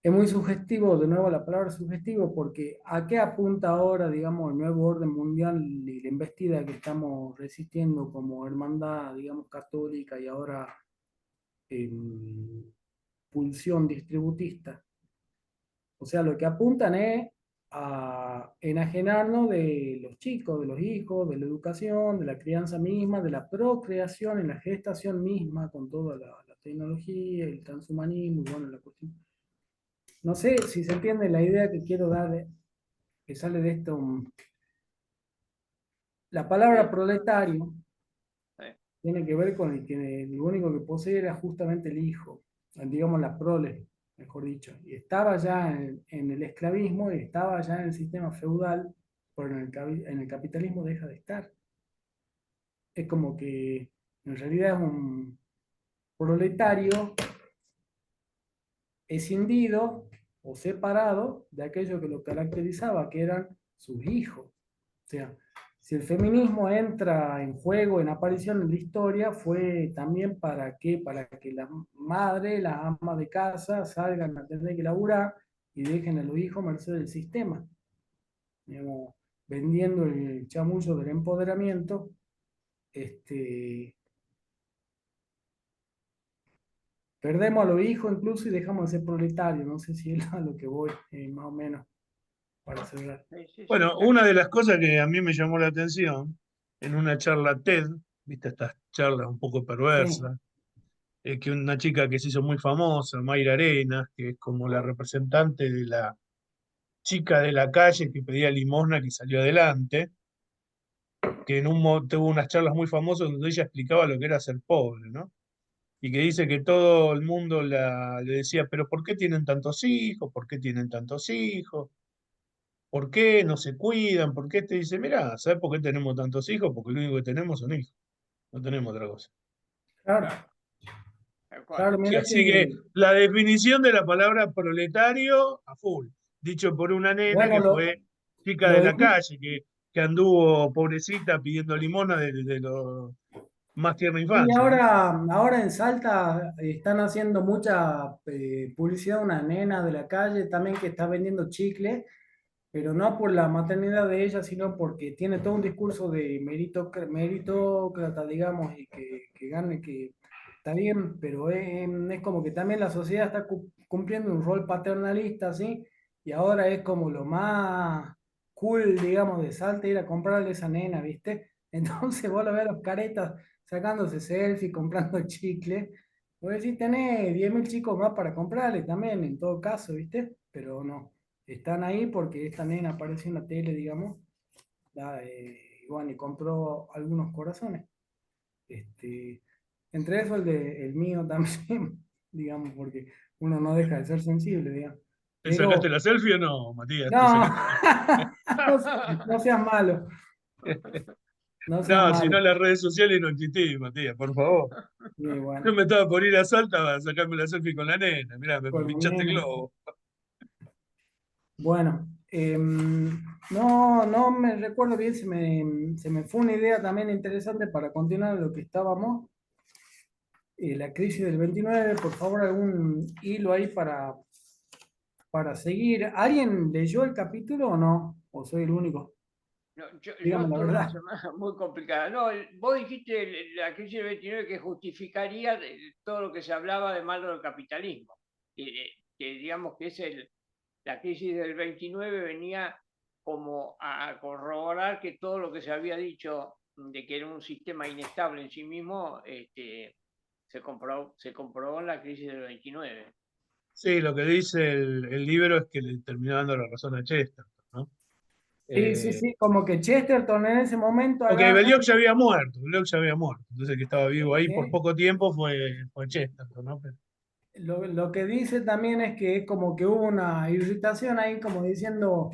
Speaker 3: es muy sugestivo, de nuevo la palabra sugestivo, porque ¿a qué apunta ahora, digamos, el nuevo orden mundial y la embestida que estamos resistiendo como hermandad, digamos, católica y ahora pulsión distributista? O sea, lo que apuntan es a enajenarnos de los chicos, de los hijos, de la educación, de la crianza misma, de la procreación y la gestación misma, con toda la tecnología, el transhumanismo, y bueno, la cuestión. No sé si se entiende la idea que quiero dar, que sale de esto. La palabra
Speaker 2: Sí,
Speaker 3: proletario
Speaker 2: sí.
Speaker 3: tiene que ver con el que lo único que posee era justamente el hijo, digamos la prole, mejor dicho. Y estaba ya en el esclavismo y estaba ya en el sistema feudal, pero en el capitalismo deja de estar. Es como que en realidad es un proletario escindido o separado de aquello que lo caracterizaba, que eran sus hijos. O sea, si el feminismo entra en juego, en aparición en la historia, fue también para que las madres, las amas de casa, salgan a tener que laburar y dejen a los hijos merced del sistema. Digamos, vendiendo el chamullo del empoderamiento, este, perdemos a los hijos incluso y dejamos de ser proletarios. No sé si es a lo que voy, más o menos, para cerrar.
Speaker 2: Sí, sí, sí,
Speaker 1: Bueno,
Speaker 2: está
Speaker 1: una de
Speaker 2: claro.
Speaker 1: las cosas que a mí me llamó la atención en una charla TED, viste estas charlas un poco
Speaker 3: Sí,
Speaker 1: perversas, que una chica que se hizo muy famosa, Mayra Arenas, que es como la representante de la chica de la calle que pedía limosna que salió adelante, que tuvo unas charlas muy famosas donde ella explicaba lo que era ser pobre, ¿no? Y que dice que todo el mundo le decía, pero ¿por qué tienen tantos hijos? ¿Por qué tienen tantos hijos? ¿por qué no se cuidan? ¿Por qué te dice, mira, ¿sabes por qué tenemos tantos hijos? Porque lo único que tenemos son hijos, no tenemos otra cosa.
Speaker 3: Claro,
Speaker 2: Tal cual.
Speaker 3: claro, mira
Speaker 1: Así que
Speaker 3: que,
Speaker 1: la definición de la palabra proletario a full, dicho por una nena
Speaker 3: bueno,
Speaker 1: que fue chica
Speaker 3: lo
Speaker 1: de la
Speaker 3: dijiste.
Speaker 1: calle, que anduvo pobrecita pidiendo limona desde los más tierna
Speaker 3: Y
Speaker 1: infancia, ¿no?
Speaker 3: ahora en Salta están haciendo mucha publicidad, una nena de la calle también que está vendiendo chicle, pero no por la maternidad de ella, sino porque tiene todo un discurso de meritócrata, digamos, y que gane, que está bien, pero es como que también la sociedad está cumpliendo un rol paternalista, ¿sí? Y ahora es como lo más cool, digamos, de Salta ir a comprarle esa nena, ¿viste? Entonces vos lo ves a los caretas sacándose selfie, comprando chicle. Vos decís, tenés 10.000 chicos más para comprarle también, en todo caso, ¿viste? Pero no, están ahí porque esta nena apareció en la tele, digamos, y bueno, y compró algunos corazones. Este, entre eso el mío también, digamos, porque uno no deja de ser sensible, digamos.
Speaker 1: ¿Te sacaste
Speaker 3: Pero,
Speaker 1: la selfie o no, Matías? ¿Te
Speaker 3: no,
Speaker 1: sacaste
Speaker 3: no, no seas malo, no seas
Speaker 1: No, si no
Speaker 3: malo.
Speaker 1: las redes sociales no existís, Matías, por favor.
Speaker 3: Y
Speaker 1: Yo
Speaker 3: bueno,
Speaker 1: me estaba por ir a Salta a sacarme la selfie con la nena. Mirá, me
Speaker 3: con la
Speaker 1: pinchaste el
Speaker 3: nena.
Speaker 1: globo.
Speaker 3: Bueno, no, no me recuerdo bien, se me fue una idea también interesante para continuar lo que estábamos. La crisis del 29, por favor, algún hilo ahí para seguir. ¿Alguien leyó el capítulo o no? ¿O soy el único?
Speaker 2: No, yo
Speaker 3: Dígame la
Speaker 2: tuve una
Speaker 3: verdad.
Speaker 2: semana muy complicada. No, vos dijiste la crisis del 29 que justificaría todo lo que se hablaba de malo del capitalismo. Que digamos que la crisis del 29 venía como a corroborar que todo lo que se había dicho de que era un sistema inestable en sí mismo, se comprobó en la crisis del 29.
Speaker 1: Sí, lo que dice el libro es que le terminó dando la razón a Chester, ¿no?
Speaker 3: Sí, sí,
Speaker 1: Eh,
Speaker 3: sí, como que Chesterton en ese momento
Speaker 1: porque
Speaker 3: agarra.
Speaker 1: Belloc ya había muerto, Belloc ya había muerto. Entonces el que estaba vivo ahí por
Speaker 3: ¿Eh?
Speaker 1: poco tiempo fue Chester, ¿no?
Speaker 3: Lo que dice también es que es como que hubo una irritación ahí, como diciendo,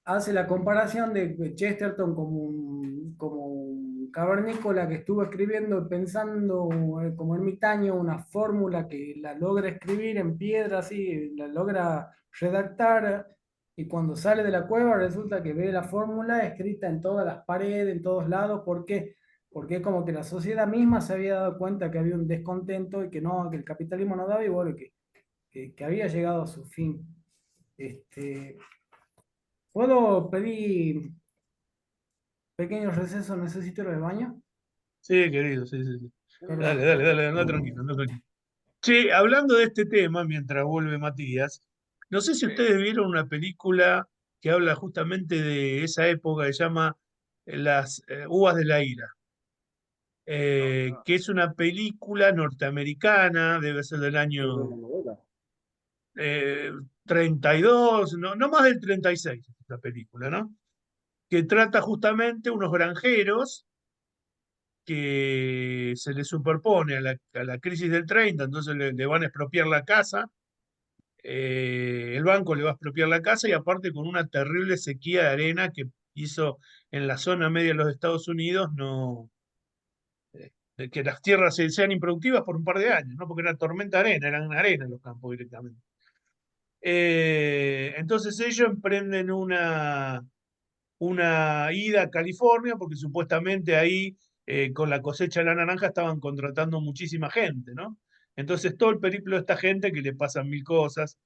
Speaker 3: hace la comparación de Chesterton como un cavernícola que estuvo escribiendo, pensando como ermitaño, una fórmula que la logra escribir en piedra, así, la logra redactar, y cuando sale de la cueva resulta que ve la fórmula escrita en todas las paredes, en todos lados. ¿Por qué? Porque es como que la sociedad misma se había dado cuenta que había un descontento y que no, que el capitalismo no daba y bueno, que había llegado a su fin. Este, ¿Puedo pedir pequeño receso? ¿Necesito ir al baño?
Speaker 1: Sí, querido, sí, sí, sí. Dale,
Speaker 3: Perdón.
Speaker 1: dale, dale, anda tranquilo, anda tranquilo. Che, hablando de este tema, mientras vuelve Matías, no sé si
Speaker 2: Sí.
Speaker 1: ustedes vieron una película que habla justamente de esa época, que se llama Las Uvas de la Ira,
Speaker 2: No, no.
Speaker 1: que es una película norteamericana, debe ser del año 32, no, no más del 36, la película, ¿no? Que trata justamente unos granjeros que se les superpone a la crisis del 30, entonces le van a expropiar la casa. El banco le va a expropiar la casa y aparte con una terrible sequía de arena que hizo en la zona media de los Estados Unidos, no, de que las tierras sean improductivas por un par de años, ¿no? Porque era tormenta de arena, eran arena en los campos directamente. Entonces ellos emprenden una ida a California porque supuestamente ahí con la cosecha de la naranja estaban contratando muchísima gente, ¿no? Entonces todo el periplo de esta gente que le pasan mil cosas,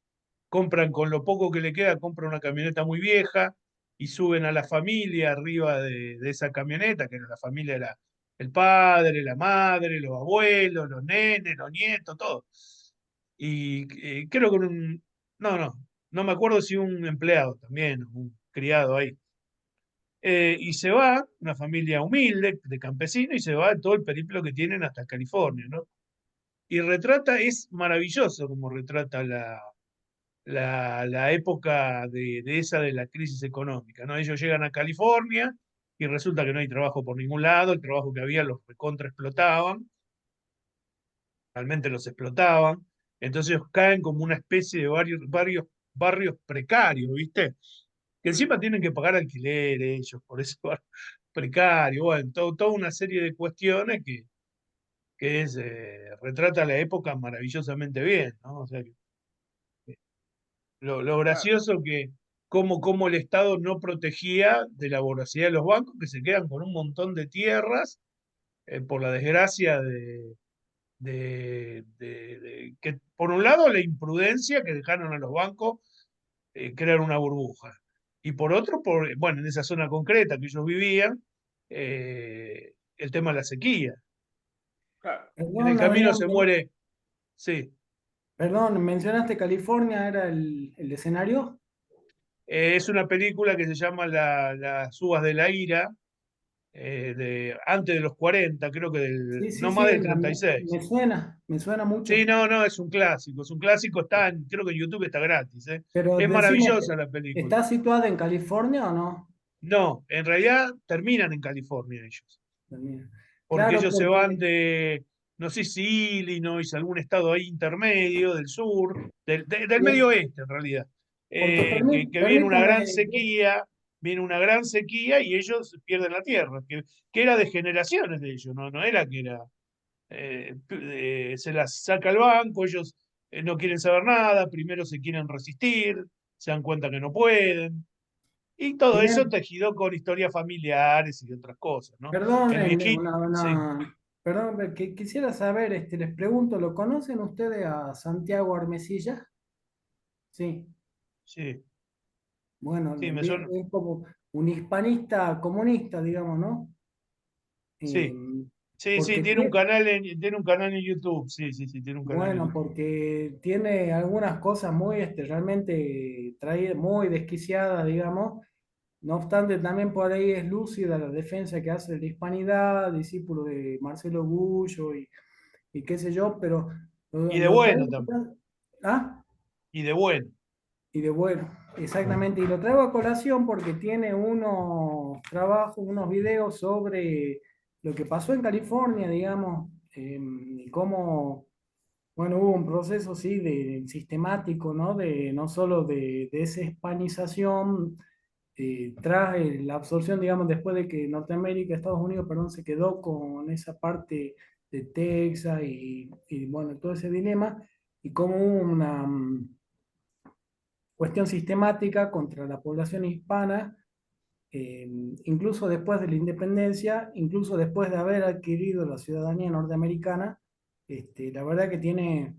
Speaker 1: compran con lo poco que le queda, compran una camioneta muy vieja y suben a la familia arriba de esa camioneta, que era la familia, el padre, la madre, los abuelos, los nenes, los nietos, todo. Y creo que no, no, no me acuerdo si un empleado también, un criado ahí. Y se va, una familia humilde, de campesino, y se va todo el periplo que tienen hasta California, ¿no? Y retrata, es maravilloso como retrata la época de esa de la crisis económica, ¿no? Ellos llegan a California y resulta que no hay trabajo por ningún lado, el trabajo que había los recontra explotaban, realmente los explotaban, entonces caen como una especie de varios barrios precarios, ¿viste? que encima tienen que pagar alquiler ellos, por eso precario, bueno, toda una serie de cuestiones que retrata la época maravillosamente bien, ¿no? O sea, lo
Speaker 2: Claro,
Speaker 1: gracioso que cómo el Estado no protegía de la voracidad de los bancos que se quedan con un montón de tierras por la desgracia que por un lado la imprudencia que dejaron a los bancos crear una burbuja y por otro, bueno, en esa zona concreta que ellos vivían, el tema de la sequía.
Speaker 2: claro.
Speaker 1: En el
Speaker 3: Perdón,
Speaker 1: camino
Speaker 3: Adrián,
Speaker 1: se muere, sí.
Speaker 3: perdón, mencionaste California, ¿era el escenario?
Speaker 1: Es una película que se llama Las uvas de la ira, antes de los 40 creo que
Speaker 3: Sí, sí,
Speaker 1: no más
Speaker 3: sí,
Speaker 1: del 36.
Speaker 3: me suena
Speaker 1: Sí,
Speaker 3: mucho.
Speaker 1: no, no, es un clásico, creo que en YouTube está gratis, ¿eh?
Speaker 3: Pero
Speaker 1: Es
Speaker 3: decime,
Speaker 1: maravillosa la película.
Speaker 3: ¿está situada en California o no?
Speaker 1: No, en realidad terminan en California ellos,
Speaker 3: Mira.
Speaker 1: porque
Speaker 3: Claro,
Speaker 1: ellos se van
Speaker 3: porque,
Speaker 1: de, no sé si Illinois, algún estado ahí intermedio, del sur, del medio
Speaker 3: bien,
Speaker 1: oeste en realidad,
Speaker 3: porque
Speaker 1: que
Speaker 3: permítame,
Speaker 1: viene una gran sequía y ellos pierden la tierra, que era de generaciones de ellos, no, no era que era, se las saca el banco, ellos no quieren saber nada, primero se quieren resistir, se dan cuenta que no pueden. Y todo eso
Speaker 3: bien,
Speaker 1: tejido con historias familiares y otras cosas, ¿no?
Speaker 3: perdón,
Speaker 1: El viejito, sí,
Speaker 3: perdón, que quisiera saber, les pregunto, ¿lo conocen ustedes a Santiago Armesilla? Sí,
Speaker 1: sí,
Speaker 3: bueno,
Speaker 1: sí, me
Speaker 3: bien,
Speaker 1: suena,
Speaker 3: es como un hispanista comunista, digamos, ¿no?
Speaker 1: sí,
Speaker 3: Eh,
Speaker 1: sí, sí,
Speaker 3: porque
Speaker 1: tiene un canal en YouTube, sí, sí, sí, tiene un canal en
Speaker 3: bueno,
Speaker 1: YouTube.
Speaker 3: porque tiene algunas cosas muy, realmente traídas, muy desquiciadas, digamos. No obstante, también por ahí es lúcida la defensa que hace de la hispanidad, discípulo de Marcelo Gullo y qué sé yo, pero
Speaker 1: Y de
Speaker 3: lo
Speaker 1: bueno
Speaker 3: traigo.
Speaker 1: también,
Speaker 3: ¿Ah?
Speaker 1: y de bueno.
Speaker 3: Y de bueno, exactamente. Y lo traigo a colación porque tiene unos trabajos, unos videos sobre lo que pasó en California, digamos, y cómo, bueno, hubo un proceso, sí, sistemático, ¿no? De, no solo de esa hispanización, tras la absorción, digamos, después de que Norteamérica, Estados Unidos, perdón, se quedó con esa parte de Texas y bueno, todo ese dilema, y cómo hubo una cuestión sistemática contra la población hispana, eh, incluso después de la independencia, incluso después de haber adquirido la ciudadanía norteamericana. La verdad que tiene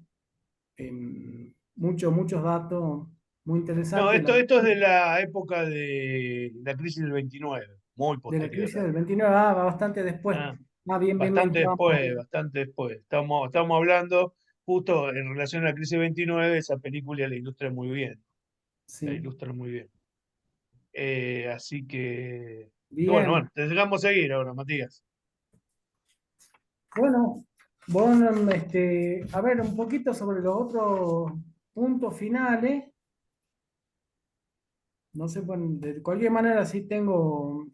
Speaker 3: muchos datos muy
Speaker 1: No,
Speaker 3: interesantes
Speaker 1: esto es de la época de la crisis del 29, muy
Speaker 3: de la
Speaker 1: posterior
Speaker 3: crisis
Speaker 1: a
Speaker 3: del
Speaker 1: eso.
Speaker 3: 29, bastante después.
Speaker 1: Ah,
Speaker 3: Ah, bien, bien, bien, estamos bien.
Speaker 1: bastante después. Estamos hablando justo en relación a la crisis del 29, esa película la ilustra muy bien, la
Speaker 3: Sí,
Speaker 1: ilustra muy bien. Así que bueno,
Speaker 3: bien.
Speaker 1: bueno, te dejamos seguir ahora, Matías.
Speaker 3: Bueno, bueno, a ver, un poquito sobre los otros puntos finales. No sé, bueno, de cualquier manera sí ya tengo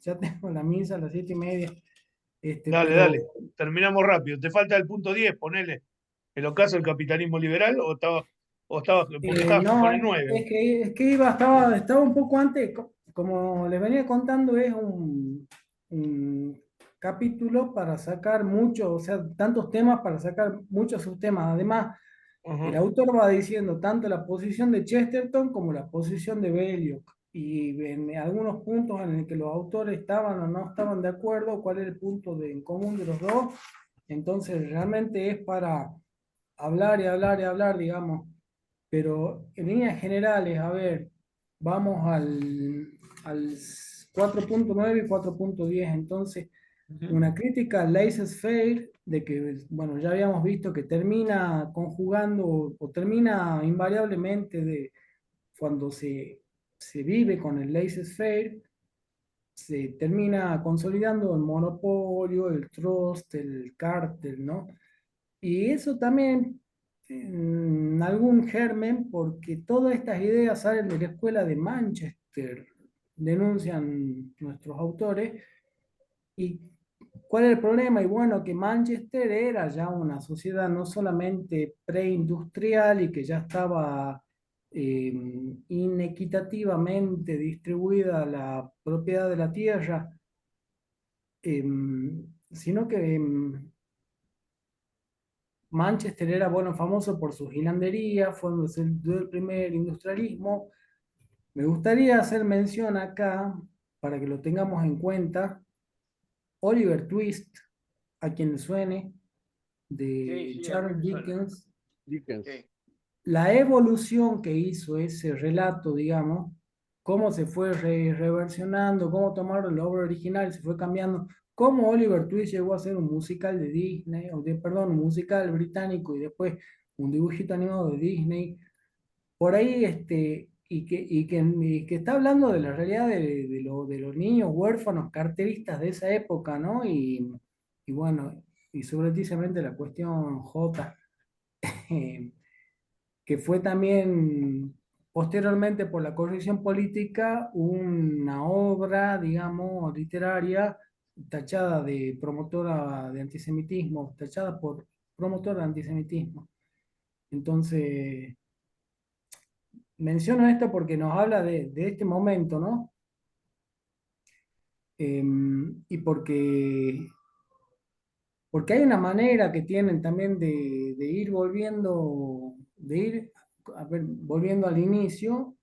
Speaker 3: la misa a las 7:30,
Speaker 1: Dale,
Speaker 3: pero
Speaker 1: dale, terminamos rápido. ¿Te falta el punto 10? Ponele el ocaso del capitalismo liberal porque estabas
Speaker 3: no,
Speaker 1: con el 9.
Speaker 3: es que estaba un poco antes, como les venía contando, es un capítulo para sacar muchos, o sea, tantos temas para sacar muchos subtemas. Además, el
Speaker 1: Ujú.
Speaker 3: autor va diciendo tanto la posición de Chesterton como la posición de Belloc, y en algunos puntos en el que los autores estaban o no estaban de acuerdo, cuál es el punto en común de los dos. Entonces, realmente es para hablar y hablar y hablar, digamos. Pero en líneas generales, a ver, vamos al 4.9 y 4.10. Entonces,
Speaker 1: Ujú.
Speaker 3: una crítica al laissez-faire, de que, bueno, ya habíamos visto que termina conjugando o termina invariablemente cuando se vive con el laissez-faire, se termina consolidando el monopolio, el trust, el cártel, ¿no? Y eso también, en algún germen, porque todas estas ideas salen de la escuela de Manchester, denuncian nuestros autores. ¿Y cuál es el problema? Y bueno, que Manchester era ya una sociedad no solamente preindustrial y que ya estaba eh, inequitativamente distribuida la propiedad de la tierra, sino que Manchester era, bueno, famoso por sus hilanderías, fue donde se dio el primer industrialismo. Me gustaría hacer mención acá, para que lo tengamos en cuenta, Oliver Twist, a quien le suene,
Speaker 2: Sí,
Speaker 3: de
Speaker 2: sí, a mí
Speaker 3: Charles
Speaker 2: me suena.
Speaker 3: Dickens.
Speaker 4: Dickens.
Speaker 2: Sí,
Speaker 3: La evolución que hizo ese relato, digamos, cómo se fue reversionando, cómo tomaron la obra original y se fue cambiando, cómo Oliver Twist llegó a ser un musical de Disney, perdón, un musical británico y después un dibujito animado de Disney. Por ahí, y que está hablando de la realidad de los niños huérfanos carteristas de esa época, ¿no? Y bueno, y sobretísimamente la cuestión J. Que fue también posteriormente por la corrección política una obra, digamos, literaria tachada de promotora de antisemitismo, tachada por promotora de antisemitismo. Entonces, menciono esto porque nos habla de este momento, ¿no? Y porque hay una manera que tienen también de ir volviendo, a ver, volviendo al inicio,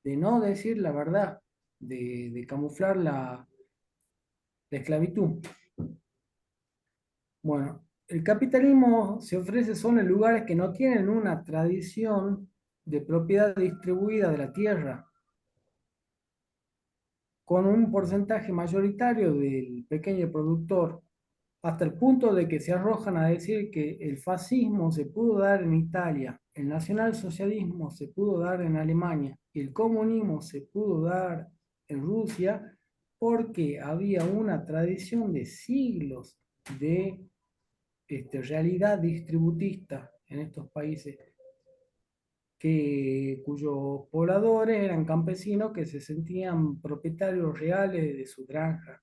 Speaker 3: de no decir la verdad, de camuflar la esclavitud. Bueno, el capitalismo se ofrece solo en lugares que no tienen una tradición de propiedad distribuida de la tierra, con un porcentaje mayoritario del pequeño productor, hasta el punto de que se arrojan a decir que el fascismo se pudo dar en Italia, el nacionalsocialismo se pudo dar en Alemania y el comunismo se pudo dar en Rusia porque había una tradición de siglos de realidad distributista en estos países, cuyos pobladores eran campesinos que se sentían propietarios reales de su granja.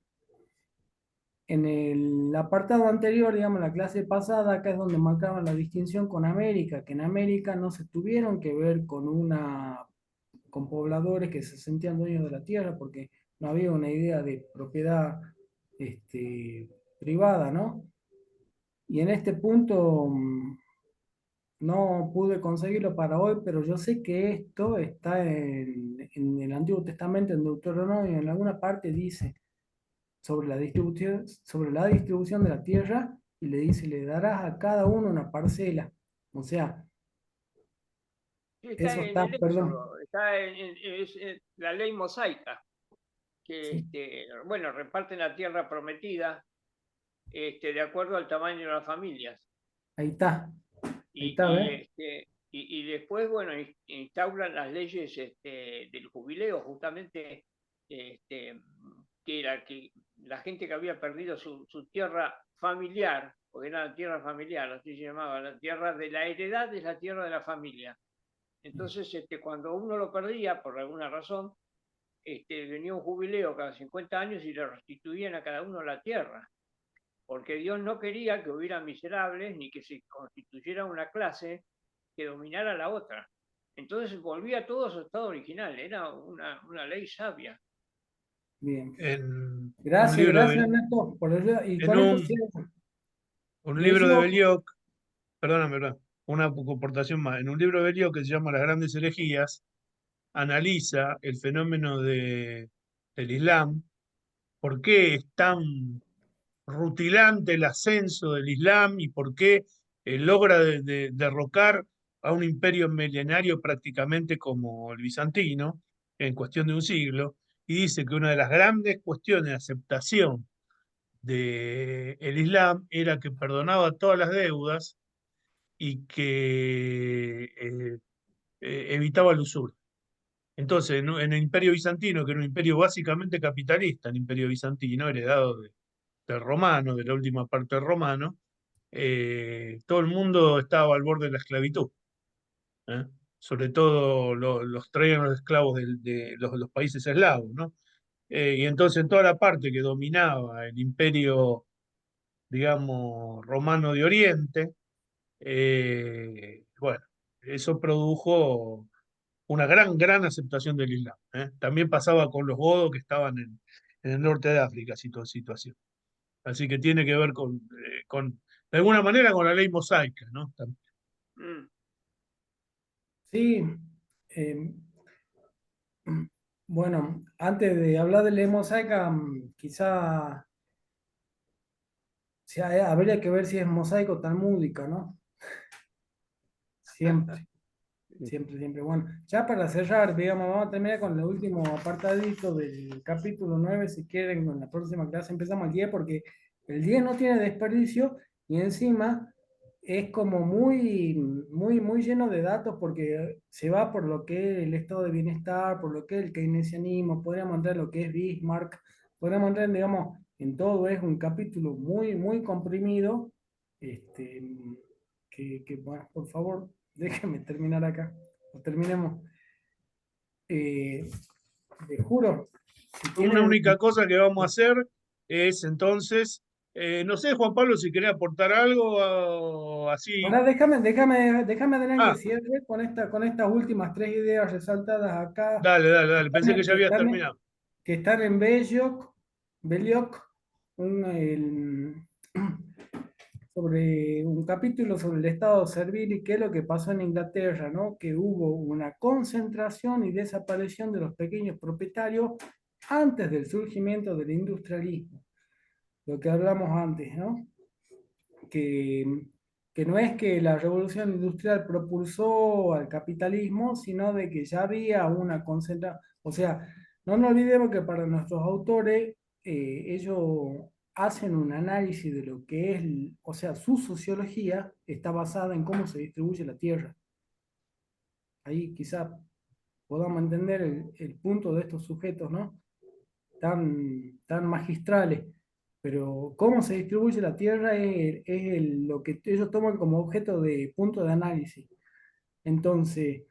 Speaker 3: En el apartado anterior, digamos, la clase pasada, acá es donde marcaban la distinción con América, que en América no se tuvieron que ver con pobladores que se sentían dueños de la tierra, porque no había una idea de propiedad privada, ¿no? Y en este punto no pude conseguirlo para hoy, pero yo sé que esto está en el Antiguo Testamento, en Deuteronomio, en alguna parte dice sobre la distribución de la tierra y le dice, le darás a cada uno una parcela. O sea,
Speaker 2: sí, está
Speaker 3: eso
Speaker 2: en
Speaker 3: está,
Speaker 2: el
Speaker 3: perdón,
Speaker 2: Éxodo, está en la ley mosaica, que
Speaker 3: sí,
Speaker 2: bueno, reparten la tierra prometida de acuerdo al tamaño de las familias.
Speaker 3: ahí está, ahí
Speaker 2: Y,
Speaker 3: está,
Speaker 2: y,
Speaker 3: ¿ves?
Speaker 2: este, y después, bueno, instauran las leyes del jubileo, justamente, este, que era que la gente que había perdido su tierra familiar, porque era la tierra familiar, así se llamaba, la tierra de la heredad es la tierra de la familia. Entonces, cuando uno lo perdía por alguna razón, venía un jubileo cada 50 años y le restituían a cada uno la tierra, porque Dios no quería que hubiera miserables ni que se constituyera una clase que dominara a la otra. Entonces volvía todo a su estado original, era una ley sabia.
Speaker 3: Bien.
Speaker 1: En un
Speaker 3: Gracias,
Speaker 1: libro
Speaker 3: gracias
Speaker 1: de,
Speaker 3: Ernesto por el, y
Speaker 1: en
Speaker 3: con esto cierro.
Speaker 1: un
Speaker 3: Me
Speaker 1: libro
Speaker 3: decía
Speaker 1: de
Speaker 3: vos,
Speaker 1: Belioc, perdóname, perdón, una aportación más. En un libro de Belioc que se llama Las Grandes Herejías, analiza el fenómeno del Islam, por qué es tan rutilante el ascenso del Islam y por qué logra derrocar a un imperio milenario prácticamente como el bizantino en cuestión de un siglo, y dice que una de las grandes cuestiones de aceptación del Islam era que perdonaba todas las deudas y que evitaba el usura. Entonces, en el Imperio Bizantino, que era un imperio básicamente capitalista, el Imperio Bizantino, heredado del romano, de la última parte del romano, todo el mundo estaba al borde de la esclavitud. ¿Eh? Sobre todo los traían los esclavos de los países eslavos, ¿no? Y entonces toda la parte que dominaba el Imperio, digamos, romano de Oriente, bueno, eso produjo una gran aceptación del Islam. También pasaba con los godos que estaban en el norte de África, situación. Así que tiene que ver de alguna manera, con la ley mosaica, ¿no?
Speaker 2: Mm.
Speaker 3: Sí, eh, bueno, antes de hablar de la mosaica, quizá habría que ver si es mosaico talmúdica, ¿no? Siempre. Siempre, siempre. Bueno, ya para cerrar, digamos, vamos a terminar con el último apartadito del capítulo 9 si quieren, en la próxima clase empezamos el 10 porque el 10 no tiene desperdicio y encima es como muy lleno de datos porque se va por lo que es el estado de bienestar, por lo que es el keynesianismo, podríamos entrar en lo que es Bismarck, podríamos entrar, digamos, en todo, es un capítulo muy comprimido, este, bueno, por favor, déjame terminar acá. O terminemos. Eh, Les juro, si
Speaker 1: Una
Speaker 3: tienen.
Speaker 1: única cosa que vamos a hacer es entonces, no sé, Juan Pablo, si querés aportar algo así.
Speaker 3: Ahora déjame Adrián, que
Speaker 1: Ah,
Speaker 3: cierre con estas últimas tres ideas resaltadas acá,
Speaker 1: dale, pensé que ya
Speaker 3: que
Speaker 1: habías
Speaker 3: están,
Speaker 1: terminado.
Speaker 3: que están en Belloc, sobre un capítulo sobre el estado servil y qué es lo que pasó en Inglaterra, ¿no? Que hubo una concentración y desaparición de los pequeños propietarios antes del surgimiento del industrialismo, lo que hablamos antes, ¿no? Que, que no es que la revolución industrial propulsó al capitalismo, sino de que ya había una concentración. O sea, no nos olvidemos que para nuestros autores, ellos hacen un análisis de lo que es, o sea, su sociología está basada en cómo se distribuye la tierra. Ahí quizá podamos entender el punto de estos sujetos, ¿no? Tan magistrales. Pero cómo se distribuye la tierra lo que ellos toman como objeto de punto de análisis. Entonces,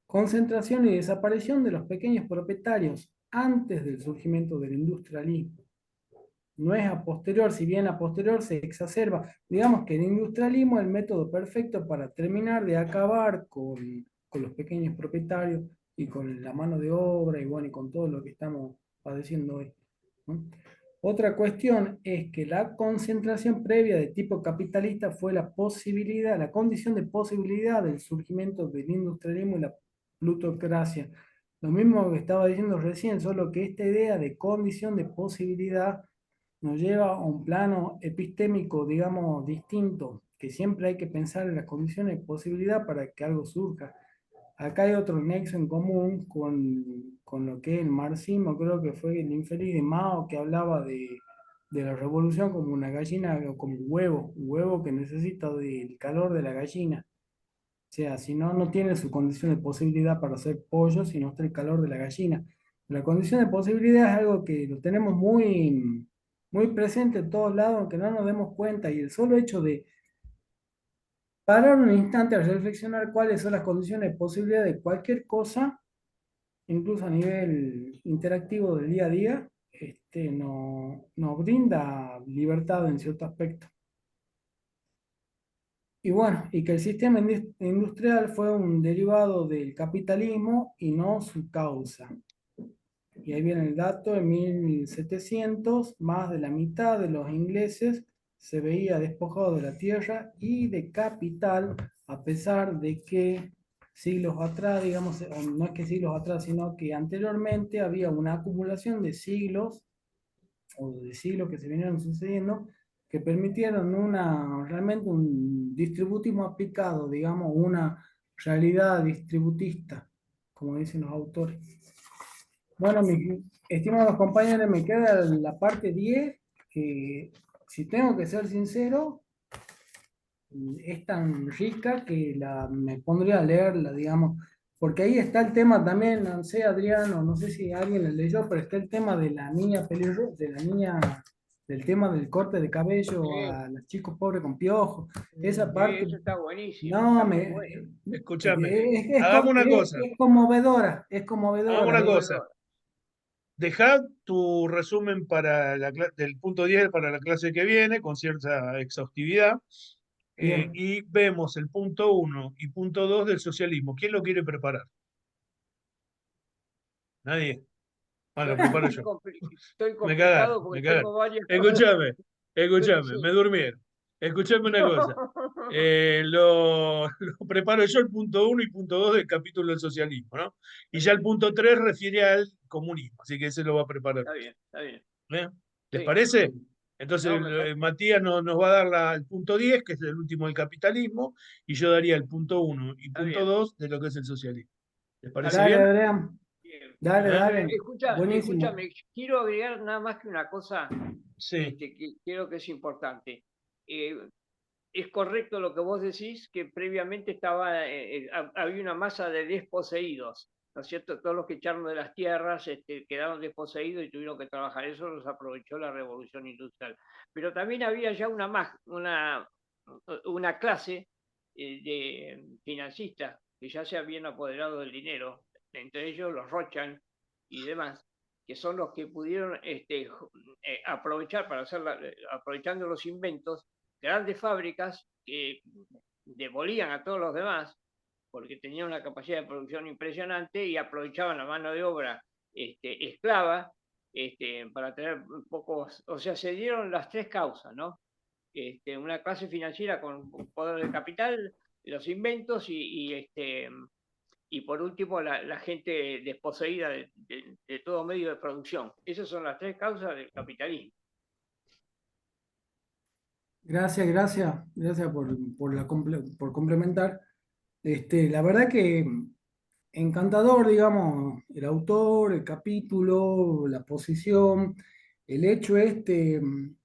Speaker 3: concentración y desaparición de los pequeños propietarios antes del surgimiento del industrialismo. No es a posterior, si bien a posterior se exacerba. Digamos que el industrialismo es el método perfecto para terminar de acabar con los pequeños propietarios y con la mano de obra y bueno, y con todo lo que estamos padeciendo hoy, ¿no? Otra cuestión es que la concentración previa de tipo capitalista fue la posibilidad, la condición de posibilidad del surgimiento del industrialismo y la plutocracia. Lo mismo que estaba diciendo recién, solo que esta idea de condición de posibilidad nos lleva a un plano epistémico, digamos, distinto, que siempre hay que pensar en las condiciones de posibilidad para que algo surja. Acá hay otro nexo en común con lo que es el marxismo, creo que fue el infeliz de Mao que hablaba de la revolución como una gallina o como un huevo que necesita del calor de la gallina. O sea, si no, no tiene su condición de posibilidad para hacer pollo, si no está el calor de la gallina. La condición de posibilidad es algo que lo tenemos muy presente en todos lados, aunque no nos demos cuenta, y el solo hecho de parar un instante a reflexionar cuáles son las condiciones de posibilidad de cualquier cosa, incluso a nivel interactivo del día a día, nos brinda libertad en cierto aspecto. Y bueno, y que el sistema industrial fue un derivado del capitalismo y no su causa. Y ahí viene el dato, en 1700, más de la mitad de los ingleses se veía despojado de la tierra y de capital, a pesar de que siglos atrás, digamos, no es que siglos atrás, sino que anteriormente había una acumulación de siglos o de siglos que se vinieron sucediendo que permitieron realmente un distributismo aplicado, digamos, una realidad distributista, como dicen los autores. Bueno, mis estimados compañeros, me queda la parte 10 que, si tengo que ser sincero, es tan rica que me pondría a leerla, digamos, porque ahí está el tema también, no sé, Adriano, no sé si alguien la leyó, pero está el tema de la niña pelirroja, de la niña, del tema del corte de cabello
Speaker 2: Sí,
Speaker 3: a los chicos pobres con piojos. Esa
Speaker 2: sí,
Speaker 3: parte,
Speaker 2: eso está buenísimo,
Speaker 3: no,
Speaker 2: está muy bueno.
Speaker 1: Escúchame, hagamos una cosa,
Speaker 3: es conmovedora, es conmovedora
Speaker 1: hagamos
Speaker 3: la
Speaker 1: una
Speaker 2: Como
Speaker 3: letra.
Speaker 1: cosa.
Speaker 2: Bedor.
Speaker 1: Dejad tu resumen para del punto 10 para la clase que viene, con cierta exhaustividad,
Speaker 3: Bien.
Speaker 1: y vemos el punto 1 y punto 2 del socialismo. ¿Quién lo quiere preparar? Nadie. Ah, lo preparo yo.
Speaker 2: Estoy
Speaker 1: Me cagaron,
Speaker 2: complicado
Speaker 1: me
Speaker 2: porque
Speaker 1: cagaron.
Speaker 2: tengo varias cosas.
Speaker 1: Escúchame, escúchame, me
Speaker 2: Sí.
Speaker 1: durmieron. Escúchame una cosa. Lo preparo yo el punto 1 y punto 2 del capítulo del socialismo, ¿no? Y ya el punto 3 refiere al comunismo, así que ese lo va a preparar.
Speaker 2: Está bien, está bien.
Speaker 1: ¿Eh? ¿Les
Speaker 2: Sí.
Speaker 1: parece? Entonces,
Speaker 2: No, me parece.
Speaker 1: Matías nos va a dar el punto 10, que es el último del capitalismo, y yo daría el punto 1 y
Speaker 2: Está
Speaker 1: punto
Speaker 2: bien.
Speaker 1: 2 de lo que es el socialismo. ¿Les parece
Speaker 2: Está
Speaker 3: Dale,
Speaker 2: bien.
Speaker 1: bien?
Speaker 3: Adrián,
Speaker 2: Bien.
Speaker 3: dale,
Speaker 1: ¿Eh?
Speaker 3: dale. Buenísimo.
Speaker 2: Escúchame, quiero agregar nada más que una cosa
Speaker 1: Sí.
Speaker 2: que creo que es importante. Eh, es correcto lo que vos decís, que previamente había una masa de desposeídos, ¿no es cierto? Todos los que echaron de las tierras quedaron desposeídos y tuvieron que trabajar. Eso los aprovechó la revolución industrial. Pero también había ya una clase de financistas que ya se habían apoderado del dinero, entre ellos los Rothschild y demás, que son los que pudieron aprovechar para aprovechando los inventos, grandes fábricas que demolían a todos los demás porque tenían una capacidad de producción impresionante y aprovechaban la mano de obra esclava para tener pocos, o sea, se dieron las tres causas, ¿no? Una clase financiera con poder de capital, los inventos y por último la gente desposeída de todo medio de producción. Esas son las tres causas del capitalismo.
Speaker 3: Gracias, gracias, gracias por complementar. La verdad que encantador, digamos, el autor, el capítulo, la posición, el hecho de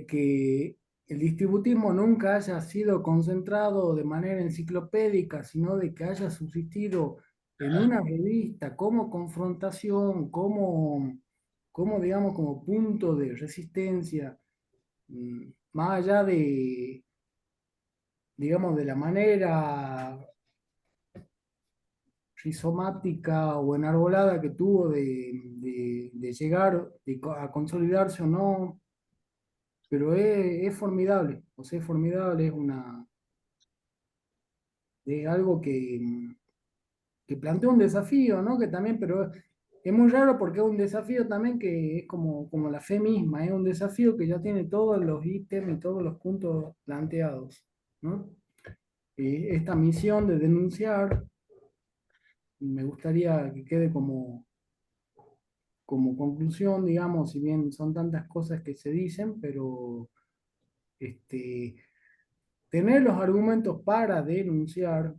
Speaker 3: que el distributismo nunca haya sido concentrado de manera enciclopédica, sino de que haya subsistido en una revista como confrontación, digamos, como punto de resistencia, más allá de, digamos, de la manera rizomática o enarbolada que tuvo de llegar a consolidarse o no, pero es formidable, o sea, es formidable, es algo que plantea un desafío, ¿no? Que también, pero es muy raro porque es un desafío también que es como la fe misma, es un desafío que ya tiene todos los ítems y todos los puntos planteados, ¿no? Esta misión de denunciar, me gustaría que quede como conclusión, digamos, si bien son tantas cosas que se dicen, pero este, tener los argumentos para denunciar,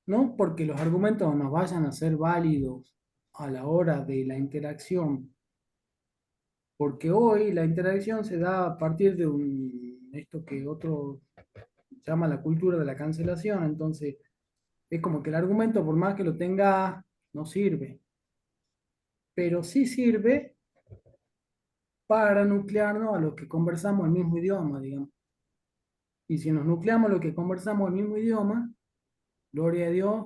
Speaker 3: no porque los argumentos nos vayan a ser válidos a la hora de la interacción, porque hoy la interacción se da a partir de esto que otro llama la cultura de la cancelación, entonces es como que el argumento, por más que lo tenga, no sirve, pero sí sirve para nuclearnos a los que conversamos el mismo idioma, digamos. Y si nos nucleamos a los que conversamos el mismo idioma, gloria a Dios,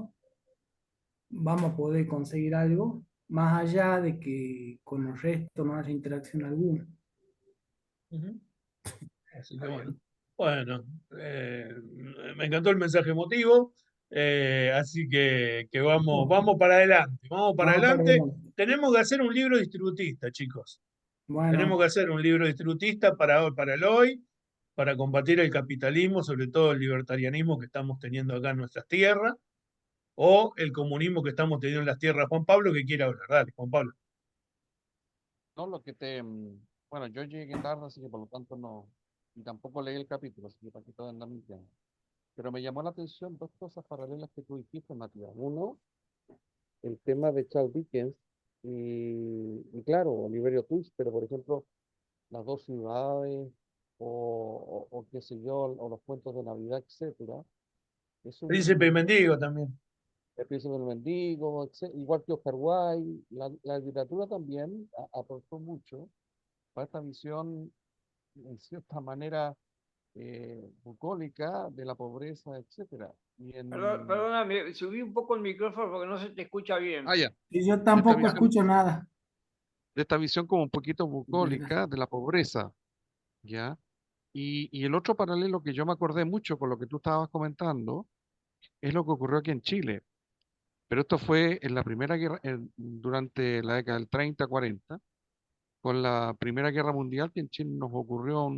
Speaker 3: vamos a poder conseguir algo, más allá de que con el resto no haya interacción alguna.
Speaker 1: Ujú. Así que bueno. Bueno, me encantó el mensaje emotivo, así que vamos para adelante, vamos para
Speaker 3: Vamos para
Speaker 1: adelante.
Speaker 3: adelante.
Speaker 1: Tenemos que hacer un libro distributista, chicos. Tenemos
Speaker 3: Bueno,
Speaker 1: que hacer un libro distributista para el hoy, para combatir el capitalismo, sobre todo el libertarianismo que estamos teniendo acá en nuestras tierras, o el comunismo que estamos teniendo en las tierras. Juan Pablo, que quiere hablar. Dale, Juan Pablo.
Speaker 4: No, bueno, yo llegué tarde, así que por lo tanto no, y tampoco leí el capítulo, así que para que todo anda mintiendo. Pero me llamó la atención dos cosas paralelas que tú dijiste, Matías. Uno, el tema de Charles Dickens y claro, Oliverio Twist, pero por ejemplo, las dos ciudades o qué sé yo, o los cuentos de Navidad, etcétera. Es
Speaker 1: Príncipe y
Speaker 4: un
Speaker 1: mendigo también.
Speaker 4: El príncipe del mendigo, igual que Oscar Wilde, la literatura también aportó mucho para esta visión, en cierta manera, bucólica de la pobreza, etcétera.
Speaker 2: Perdóname, subí un poco el micrófono porque no se te escucha bien.
Speaker 4: Ya,
Speaker 3: y yo
Speaker 4: de esta
Speaker 3: tampoco
Speaker 4: visión,
Speaker 3: escucho nada.
Speaker 4: de esta visión como un poquito
Speaker 3: ¿Verdad?
Speaker 4: bucólica de la pobreza, ¿ya? Y el otro paralelo que yo me acordé mucho con lo que tú estabas comentando es lo que ocurrió aquí en Chile. Pero esto fue en la primera guerra, durante la década del 30, 40, con la Primera Guerra Mundial, que en Chile nos ocurrió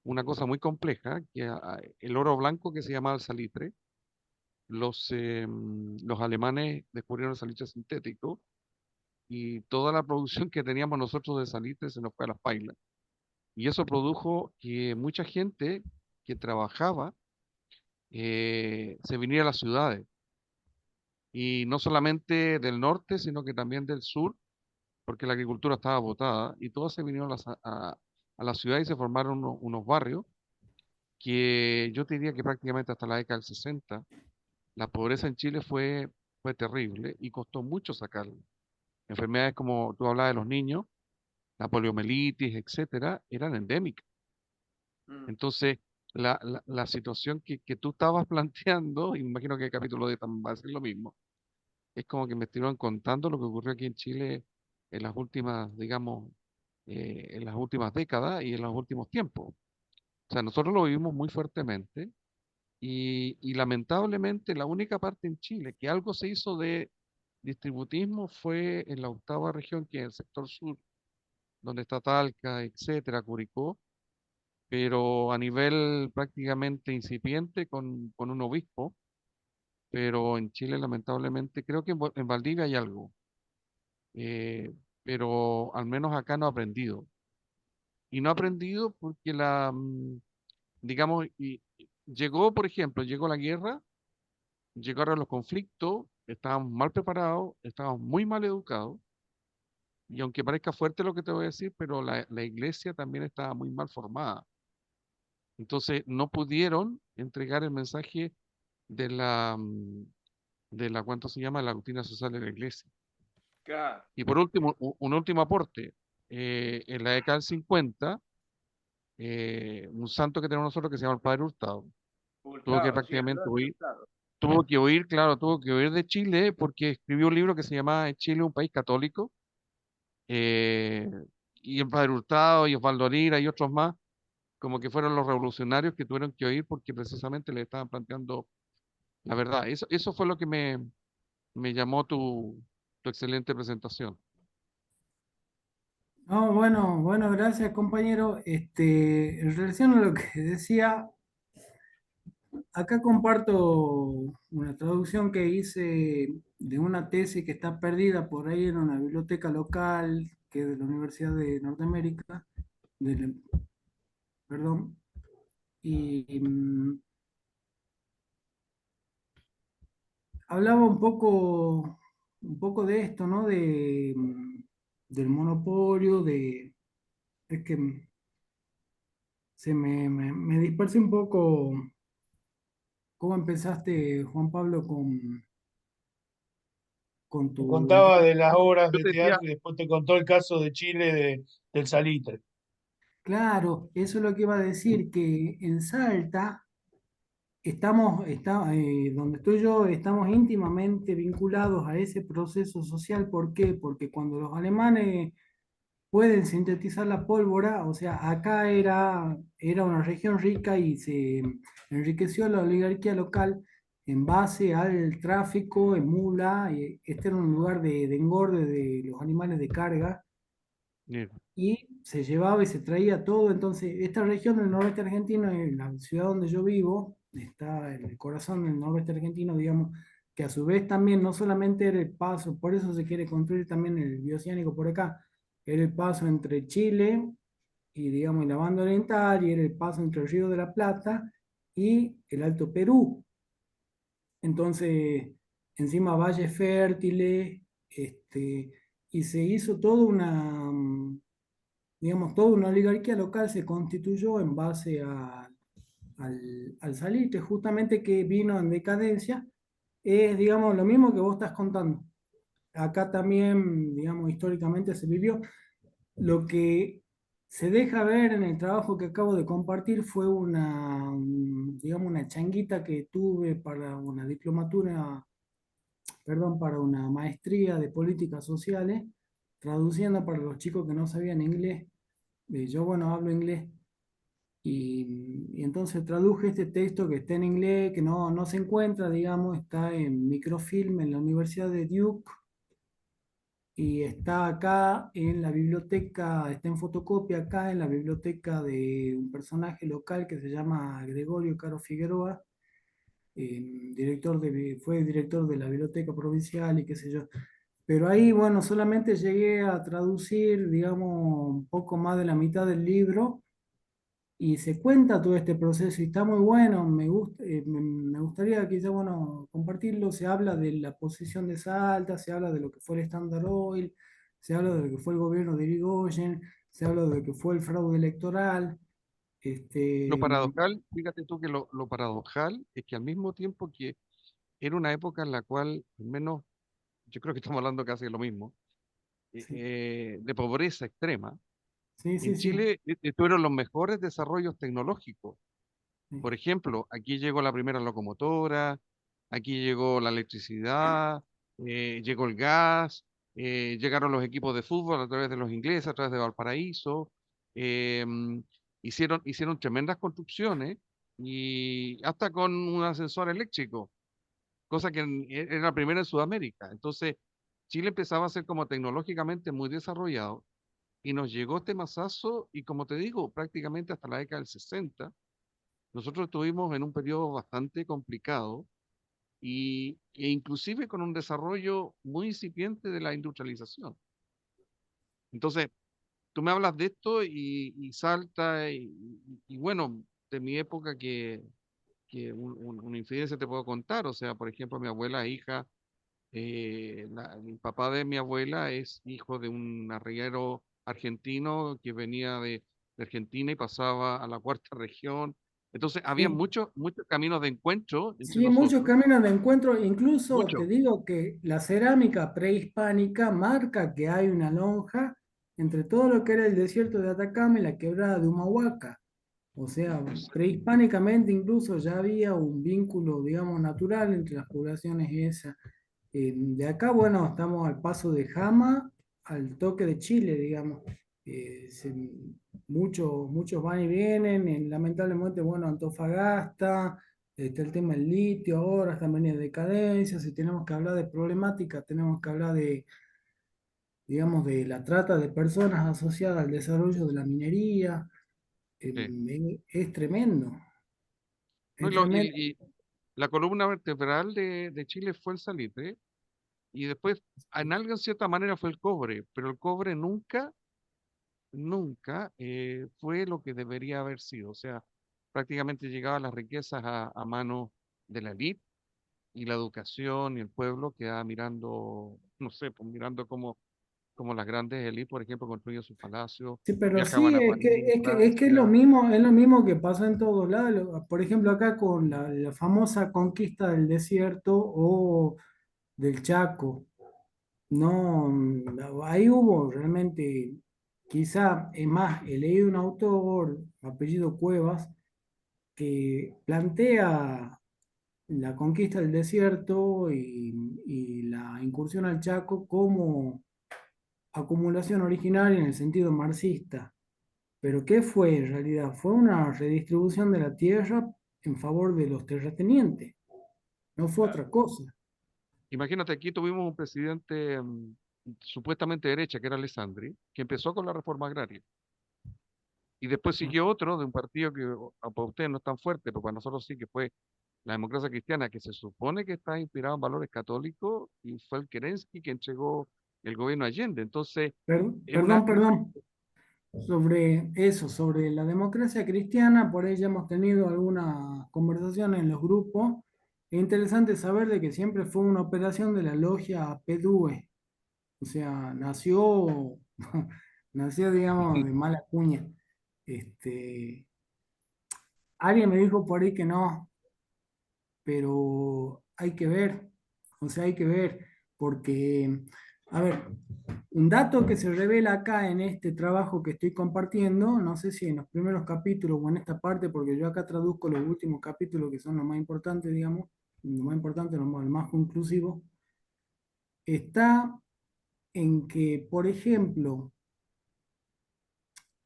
Speaker 4: una cosa muy compleja, que el oro blanco que se llamaba el salitre, los alemanes descubrieron el salitre sintético y toda la producción que teníamos nosotros de salitre se nos fue a las pailas. Y eso produjo que mucha gente que trabajaba se viniera a las ciudades. Y no solamente del norte, sino que también del sur, porque la agricultura estaba botada, y todos se vinieron a la ciudad y se formaron unos barrios que yo te diría que prácticamente hasta la década del 60, la pobreza en Chile fue terrible y costó mucho sacarla. Enfermedades como tú hablabas de los niños, la poliomielitis, etcétera, eran endémicas.
Speaker 2: Mm.
Speaker 4: Entonces, la situación que tú estabas planteando, y me imagino que el capítulo de también va a ser lo mismo, es como que me estuvieron contando lo que ocurrió aquí en Chile en las últimas, digamos, en las últimas décadas y en los últimos tiempos. O sea, nosotros lo vivimos muy fuertemente y lamentablemente la única parte en Chile que algo se hizo de distributismo fue en la octava región, que es el sector sur, donde está Talca, etcétera, Curicó, pero a nivel prácticamente incipiente con un obispo, pero en Chile lamentablemente, creo que en Valdivia hay algo, eh, pero al menos acá no ha aprendido. Y no ha aprendido porque digamos, llegó, por ejemplo, llegó la guerra, llegaron los conflictos, estábamos mal preparados, estábamos muy mal educados, y aunque parezca fuerte lo que te voy a decir, pero la iglesia también estaba muy mal formada. Entonces no pudieron entregar el mensaje de ¿cuánto se llama? La doctrina social de la iglesia.
Speaker 2: Claro.
Speaker 4: Y por último, un último aporte. En la década del 50, un santo que tenemos nosotros que se llama el Padre Hurtado, tuvo que
Speaker 2: Hurtado, sí,
Speaker 4: prácticamente
Speaker 2: Alberto
Speaker 4: huir,
Speaker 2: Hurtado.
Speaker 4: claro, tuvo que huir de Chile porque escribió un libro que se llama Chile, un país católico, eh, y el Padre Hurtado y Osvaldo Lira y otros más, como que fueron los revolucionarios que tuvieron que oír porque precisamente le estaban planteando la verdad. Eso fue lo que me llamó tu excelente presentación.
Speaker 3: No, bueno, bueno, gracias compañero. En relación a lo que decía, acá comparto una traducción que hice de una tesis que está perdida por ahí en una biblioteca local, que es de la Universidad de Norteamérica, del- perdón, y hablaba un poco de esto, ¿no? Del monopolio, es que me dispersé un poco. ¿Cómo empezaste, Juan Pablo, con
Speaker 1: Te
Speaker 3: tu
Speaker 1: contaba de las obras
Speaker 4: Yo
Speaker 1: de
Speaker 4: te decía,
Speaker 1: teatro y después te contó el caso de Chile del salitre.
Speaker 3: Claro, eso es lo que iba a decir, que en Salta donde estoy yo, estamos íntimamente vinculados a ese proceso social. ¿Por qué? Porque cuando los alemanes pueden sintetizar la pólvora, o sea, acá era una región rica y se enriqueció la oligarquía local en base al tráfico en mula. Y este era un lugar de engorde de los animales de carga
Speaker 4: mira,
Speaker 3: y se llevaba y se traía todo. Entonces, esta región del noroeste argentino, en la ciudad donde yo vivo, está en el corazón del noroeste argentino, digamos, que a su vez también no solamente era el paso, por eso se quiere construir también el bioceánico por acá, era el paso entre Chile y, digamos, y la banda oriental, y era el paso entre el Río de la Plata y el Alto Perú. Entonces, encima valles fértiles, y se hizo toda digamos, toda una oligarquía local se constituyó en base al salitre, justamente que vino en decadencia. Es, digamos, lo mismo que vos estás contando. Acá también, digamos, históricamente se vivió. Lo que se deja ver en el trabajo que acabo de compartir fue digamos, una changuita que tuve para una diplomatura, perdón, para una maestría de políticas sociales, traduciendo para los chicos que no sabían inglés. Yo, bueno, hablo inglés. Y entonces traduje este texto que está en inglés, que no se encuentra, digamos, está en microfilm en la Universidad de Duke y está acá en la biblioteca, está en fotocopia acá en la biblioteca de un personaje local que se llama Gregorio Caro Figueroa, fue director de la biblioteca provincial y qué sé yo. Pero ahí, bueno, solamente llegué a traducir, digamos, un poco más de la mitad del libro y se cuenta todo este proceso y está muy bueno, me gustaría quizá, bueno, compartirlo. Se habla de la posición de Salta, se habla de lo que fue el Standard Oil, se habla de lo que fue el gobierno de Irigoyen, se habla de lo que fue el fraude electoral.
Speaker 4: Lo
Speaker 3: Este,
Speaker 4: paradojal, fíjate tú que lo paradojal es que al mismo tiempo que era una época en la cual, al menos, yo creo que estamos hablando casi de lo mismo,
Speaker 3: sí,
Speaker 4: de pobreza extrema,
Speaker 3: sí,
Speaker 4: en
Speaker 3: sí, sí,
Speaker 4: Chile tuvieron los mejores desarrollos tecnológicos.
Speaker 3: sí,
Speaker 4: Por ejemplo, aquí llegó la primera locomotora, aquí llegó la electricidad, llegó el gas, llegaron los equipos de fútbol a través de los ingleses, a través de Valparaíso, hicieron tremendas construcciones y hasta con un ascensor eléctrico, cosa que era la primera en Sudamérica. Entonces, Chile empezaba a ser como tecnológicamente muy desarrollado y nos llegó este masazo y como te digo, prácticamente hasta la década del 60 nosotros estuvimos en un periodo bastante complicado e inclusive con un desarrollo muy incipiente de la industrialización. Entonces, tú me hablas de esto y salta y bueno, de mi época que una incidencia te puedo contar. O sea, por ejemplo, mi abuela hija, el papá de mi abuela es hijo de un arriero argentino que venía de Argentina y pasaba a la cuarta región. Entonces, había
Speaker 3: sí.
Speaker 4: muchos caminos de encuentro entre
Speaker 3: Sí, muchos
Speaker 4: nosotros,
Speaker 3: caminos de encuentro, incluso te
Speaker 4: muchos.
Speaker 3: digo que la cerámica prehispánica marca que hay una lonja entre todo lo que era el desierto de Atacama y la quebrada de Humahuaca. O sea, prehispánicamente incluso ya había un vínculo, digamos, natural entre las poblaciones esas. De acá, bueno, estamos al paso de Jama al toque de Chile, digamos. Muchos van y vienen, lamentablemente, bueno, Antofagasta, está el tema del litio ahora, está en decadencia. Si tenemos que hablar de problemática, tenemos que hablar de, digamos, de la trata de personas asociada al desarrollo de la minería.
Speaker 4: Sí.
Speaker 3: Es tremendo,
Speaker 4: ¿No?
Speaker 3: es tremendo.
Speaker 4: Y la columna vertebral de Chile fue el salitre y después en algo en cierta manera fue el cobre, pero el cobre nunca fue lo que debería haber sido. O sea, prácticamente llegaban las riquezas a manos de la élite y la educación y el pueblo quedaba mirando, no sé, pues mirando como las grandes élites, por ejemplo, construían sus palacios,
Speaker 3: Sí, pero
Speaker 4: viajaban
Speaker 3: sí,
Speaker 4: a París, Francia.
Speaker 3: es lo mismo que pasó en todos lados. Por ejemplo, acá con la famosa conquista del desierto o del Chaco. No, ahí hubo realmente, quizá, es más, he leído un autor, apellido Cuevas, que plantea la conquista del desierto y la incursión al Chaco como acumulación originaria en el sentido marxista. Pero ¿qué fue en realidad? Fue una redistribución de la tierra en favor de los terratenientes, no fue
Speaker 2: Claro.
Speaker 3: otra cosa.
Speaker 4: Imagínate, aquí tuvimos un presidente supuestamente de derecha, que era Alessandri, que empezó con la reforma agraria. Y después siguió otro de un partido que para ustedes no es tan fuerte, pero para nosotros sí, que fue la democracia cristiana, que se supone que está inspirado en valores católicos, y fue el Kerensky que entregó el gobierno a Allende. Entonces, es
Speaker 3: Perdón, perdón. Sobre eso, sobre la democracia cristiana, por ahí ya hemos tenido algunas conversaciones en los grupos. Es interesante saber de que siempre fue una operación de la logia PDUE, o sea, nació, digamos, de mala cuña. Este, alguien me dijo por ahí que no, pero hay que ver, o sea, hay que ver, porque, a ver, un dato que se revela acá en este trabajo que estoy compartiendo, no sé si en los primeros capítulos o en esta parte, porque yo acá traduzco los últimos capítulos que son los más importantes, digamos, lo más importante, lo más conclusivo, está en que, por ejemplo,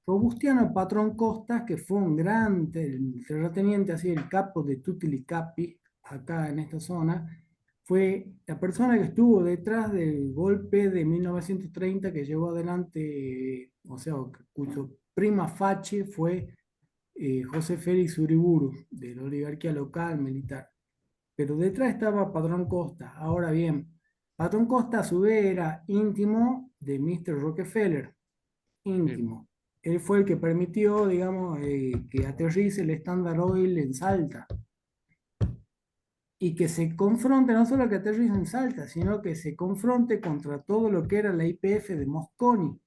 Speaker 3: Robustiano Patrón Costas, que fue un gran terrateniente, así el capo de tutti i capi, acá en esta zona, fue la persona que estuvo detrás del golpe de 1930 que llevó adelante, o sea, cuyo prima facie fue José Félix Uriburu, de la oligarquía local militar. Pero detrás estaba Patrón Costa. Ahora bien, Patrón Costa a su vez era íntimo de Mr. Rockefeller,
Speaker 4: Sí,
Speaker 3: íntimo. Él fue el que permitió, digamos, que aterrice el Standard Oil en Salta y que se confronte, no solo que aterrice en Salta, sino que se confronte contra todo lo que era la YPF de Mosconi.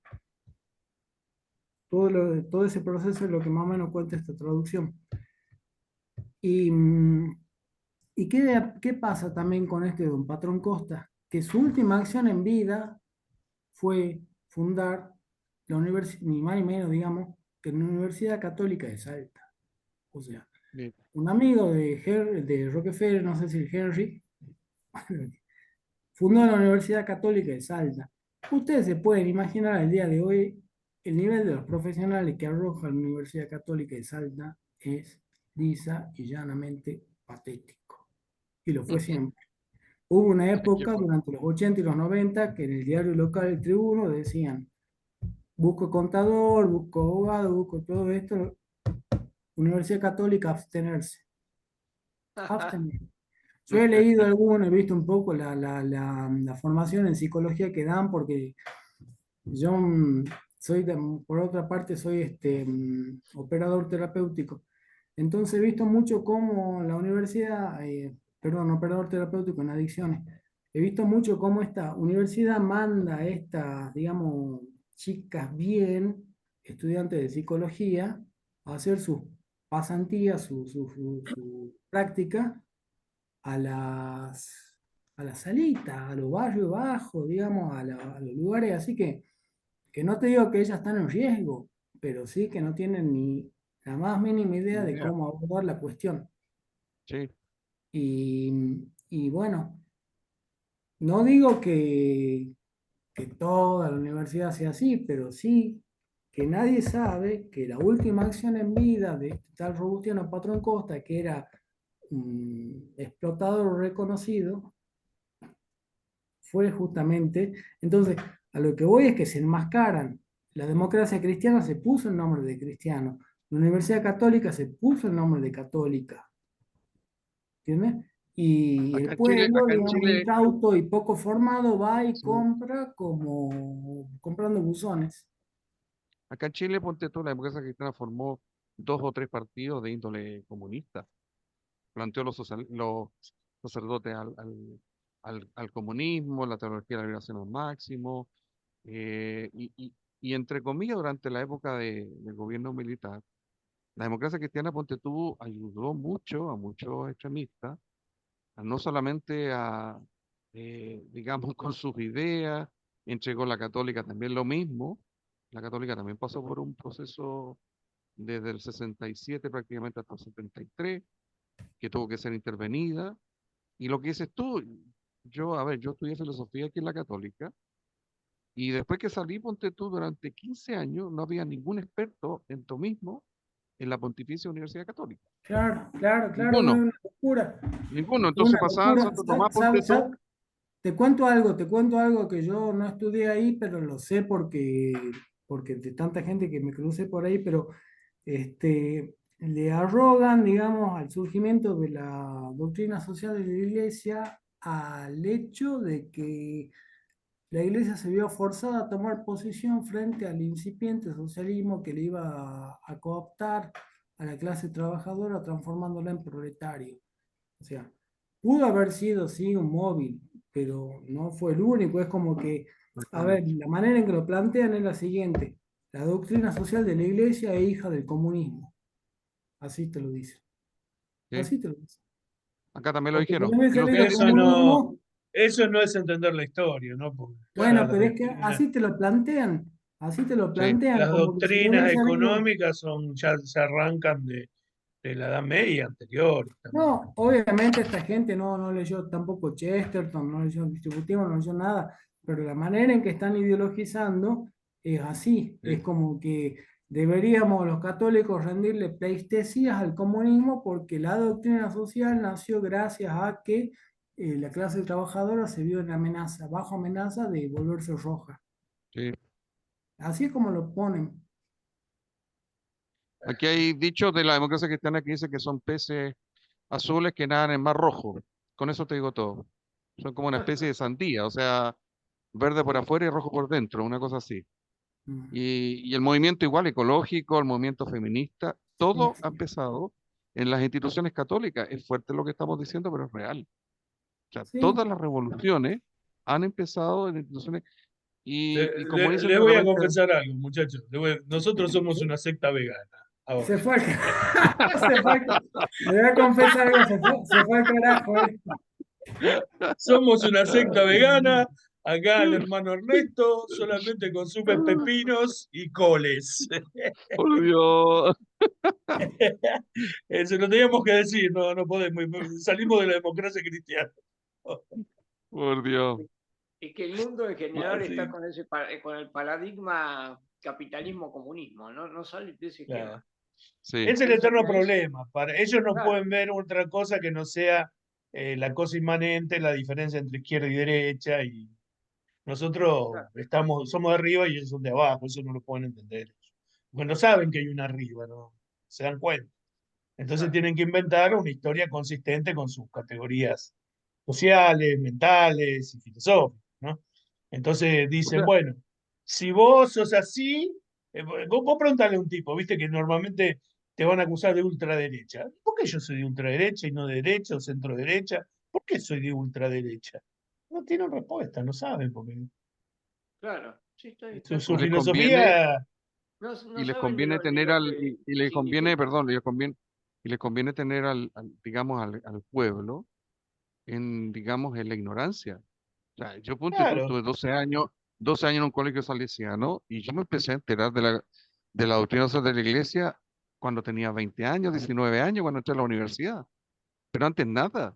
Speaker 3: Todo ese proceso es lo que más o menos cuenta esta traducción. Y, ¿y qué pasa también con este don Patrón Costa? Que su última acción en vida fue fundar la universidad, ni más ni menos, digamos, que la Universidad Católica de Salta. O sea,
Speaker 4: sí.
Speaker 3: un amigo de Rockefeller, no sé si el Henry, fundó la Universidad Católica de Salta. Ustedes se pueden imaginar al día de hoy el nivel de los profesionales que arroja la Universidad Católica de Salta es lisa y llanamente patético. Y lo fue siempre. Hubo una
Speaker 4: Yo
Speaker 3: época durante los 80 y los 90 que en el diario local El Tribuno decían, busco contador, busco abogado, busco todo esto, Universidad Católica, abstenerse. Abstenerse. Yo he leído alguno, he visto un poco la formación en psicología que dan, porque yo soy, por otra parte, soy operador terapéutico. Entonces he visto mucho cómo la universidad, perdón, operador terapéutico en adicciones, he visto mucho cómo esta universidad manda a estas, digamos, chicas bien, estudiantes de psicología, a hacer sus pasantías, su práctica a a las salitas, a los barrios bajos, digamos, a los lugares así que no te digo que ellas están en riesgo, pero sí que no tienen ni la más mínima idea
Speaker 4: ni
Speaker 3: de
Speaker 4: idea.
Speaker 3: cómo abordar la cuestión.
Speaker 4: Sí,
Speaker 3: Y bueno, no digo que toda la universidad sea así, pero sí que nadie sabe que la última acción en vida de este tal Robustiano Patrón Costa, que era un explotador reconocido, fue justamente, entonces, a lo que voy es que se enmascaran. La democracia cristiana se puso el nombre de cristiano. La Universidad Católica se puso el nombre de católica. ¿Entiendes? Y el pueblo,
Speaker 4: acá en
Speaker 3: digamos,
Speaker 4: Chile,
Speaker 3: incauto y poco formado, va y
Speaker 4: sí,
Speaker 3: compra como comprando buzones.
Speaker 4: acá en Chile, ponte tú, la democracia cristiana formó dos o tres partidos de índole comunista. Planteó los sacerdotes al comunismo, la teología de la liberación al máximo, y entre comillas, durante la época del gobierno militar, la democracia cristiana, ponte tú, ayudó mucho a muchos extremistas, no solamente digamos, con sus ideas, entregó la católica también lo mismo. La católica también pasó por un proceso desde el 67 prácticamente hasta el 73, que tuvo que ser intervenida. Y lo que dices tú, a ver, yo estudié filosofía aquí en la católica, y después que salí, ponte tú, durante 15 años no había ningún experto en tomismo en la Pontificia Universidad Católica.
Speaker 3: Claro, claro, claro, es
Speaker 4: Ninguno,
Speaker 3: una locura.
Speaker 4: ninguno.
Speaker 3: Es una
Speaker 4: Entonces pasaba en
Speaker 3: locura.
Speaker 4: Santo Tomás, ponte tú.
Speaker 3: Te cuento algo que yo no estudié ahí, pero lo sé porque de tanta gente que me crucé por ahí, pero le arrogan, digamos, al surgimiento de la doctrina social de la Iglesia al hecho de que la Iglesia se vio forzada a tomar posición frente al incipiente socialismo que le iba a cooptar a la clase trabajadora transformándola en proletario. O sea, pudo haber sido, sí, un móvil, pero no fue el único. Es como que, a ver,
Speaker 4: Exactamente.
Speaker 3: la manera en que lo plantean es la siguiente. La doctrina social de la Iglesia es hija del comunismo. Así te lo dice.
Speaker 4: ¿Sí?
Speaker 3: Así te lo dice.
Speaker 4: Acá también lo
Speaker 3: Porque si
Speaker 4: dijeron.
Speaker 3: no
Speaker 4: Y
Speaker 3: hubiese
Speaker 4: lo que
Speaker 3: habido
Speaker 1: Eso no,
Speaker 3: comunismo,
Speaker 1: eso no es entender la historia, ¿no? Porque ya
Speaker 3: bueno, pero es que así te lo plantean. Así te lo
Speaker 4: sí,
Speaker 3: plantean,
Speaker 1: las
Speaker 3: como que si no
Speaker 1: doctrinas
Speaker 3: hubiese habido.
Speaker 1: económicas ya se arrancan de la Edad Media anterior también.
Speaker 3: No, obviamente esta gente no leyó tampoco Chesterton, no leyó Distributivo, no leyó nada, pero la manera en que están ideologizando es así, es
Speaker 4: sí,
Speaker 3: como que Deberíamos los católicos rendirle pleitesías al comunismo porque la doctrina social nació gracias a que la clase trabajadora se vio en amenaza, bajo amenaza de volverse roja.
Speaker 4: Sí.
Speaker 3: Así es como lo ponen.
Speaker 4: Aquí hay dichos de la democracia cristiana que dice que son peces azules que nadan en mar rojo. Con eso te digo todo. Son como una especie de sandía, o sea, verde por afuera y rojo por dentro, una cosa así.
Speaker 3: Mm.
Speaker 4: Y el movimiento igual ecológico, el movimiento feminista,
Speaker 3: Sí,
Speaker 4: todo ha
Speaker 3: sí.
Speaker 4: empezado en las instituciones católicas. Es fuerte lo que estamos diciendo, pero es real. O sea,
Speaker 3: Sí,
Speaker 4: todas las revoluciones han empezado en instituciones y como dicen
Speaker 1: Le
Speaker 4: de
Speaker 1: voy a
Speaker 4: repente,
Speaker 1: confesar algo, muchachos. Nosotros somos una secta vegana. Ahora.
Speaker 3: se fue. Se fue. Le voy a confesar algo, se fue al carajo.
Speaker 1: Somos una secta vegana. Acá el hermano Ernesto solamente consume pepinos y coles.
Speaker 4: por Dios,
Speaker 1: Se lo teníamos que decir, no, no podemos. Salimos de la democracia cristiana.
Speaker 4: por Dios.
Speaker 2: Y que el mundo en general está
Speaker 1: Sí,
Speaker 2: con con el paradigma capitalismo-comunismo, ¿no? No sale de ese
Speaker 1: claro.
Speaker 2: esquema.
Speaker 4: Sí,
Speaker 1: Es el
Speaker 2: Piensa
Speaker 1: eterno
Speaker 2: que es,
Speaker 1: problema. Ellos no
Speaker 2: claro,
Speaker 1: pueden ver otra cosa que no sea la cosa inmanente, la diferencia entre izquierda y derecha. Y nosotros
Speaker 2: claro,
Speaker 1: somos de arriba y ellos son de abajo. Eso no lo pueden entender. Porque no saben que hay una arriba, no se dan cuenta. Entonces
Speaker 2: claro.
Speaker 1: tienen que inventar una historia consistente con sus categorías sociales, mentales y filosóficas, ¿no? Entonces
Speaker 4: o
Speaker 1: dicen,
Speaker 4: sea,
Speaker 1: bueno, si vos sos así, vos preguntale a un tipo, viste que normalmente te van a acusar de ultraderecha. ¿Por qué yo soy de ultraderecha y no de derecha o centro derecha? ¿Por qué soy de ultraderecha? No tienen respuesta, no saben, porque
Speaker 2: Claro, sí,
Speaker 1: su,
Speaker 2: tal
Speaker 1: su
Speaker 4: y les
Speaker 2: cual.
Speaker 4: conviene,
Speaker 2: No,
Speaker 1: filosofía,
Speaker 2: no
Speaker 4: y les
Speaker 2: saben ni
Speaker 4: conviene
Speaker 2: ni
Speaker 4: tener
Speaker 2: lo
Speaker 4: al,
Speaker 2: que
Speaker 4: y les conviene,
Speaker 2: significa.
Speaker 4: perdón, y les conviene tener digamos, al pueblo en, digamos, en la ignorancia. O sea, yo ponte tú,
Speaker 1: claro,
Speaker 4: tuve 12 años en un colegio salesiano y yo me empecé a enterar de la doctrina social de la iglesia cuando tenía 20 años, 19 años, cuando entré a la universidad. Pero antes nada,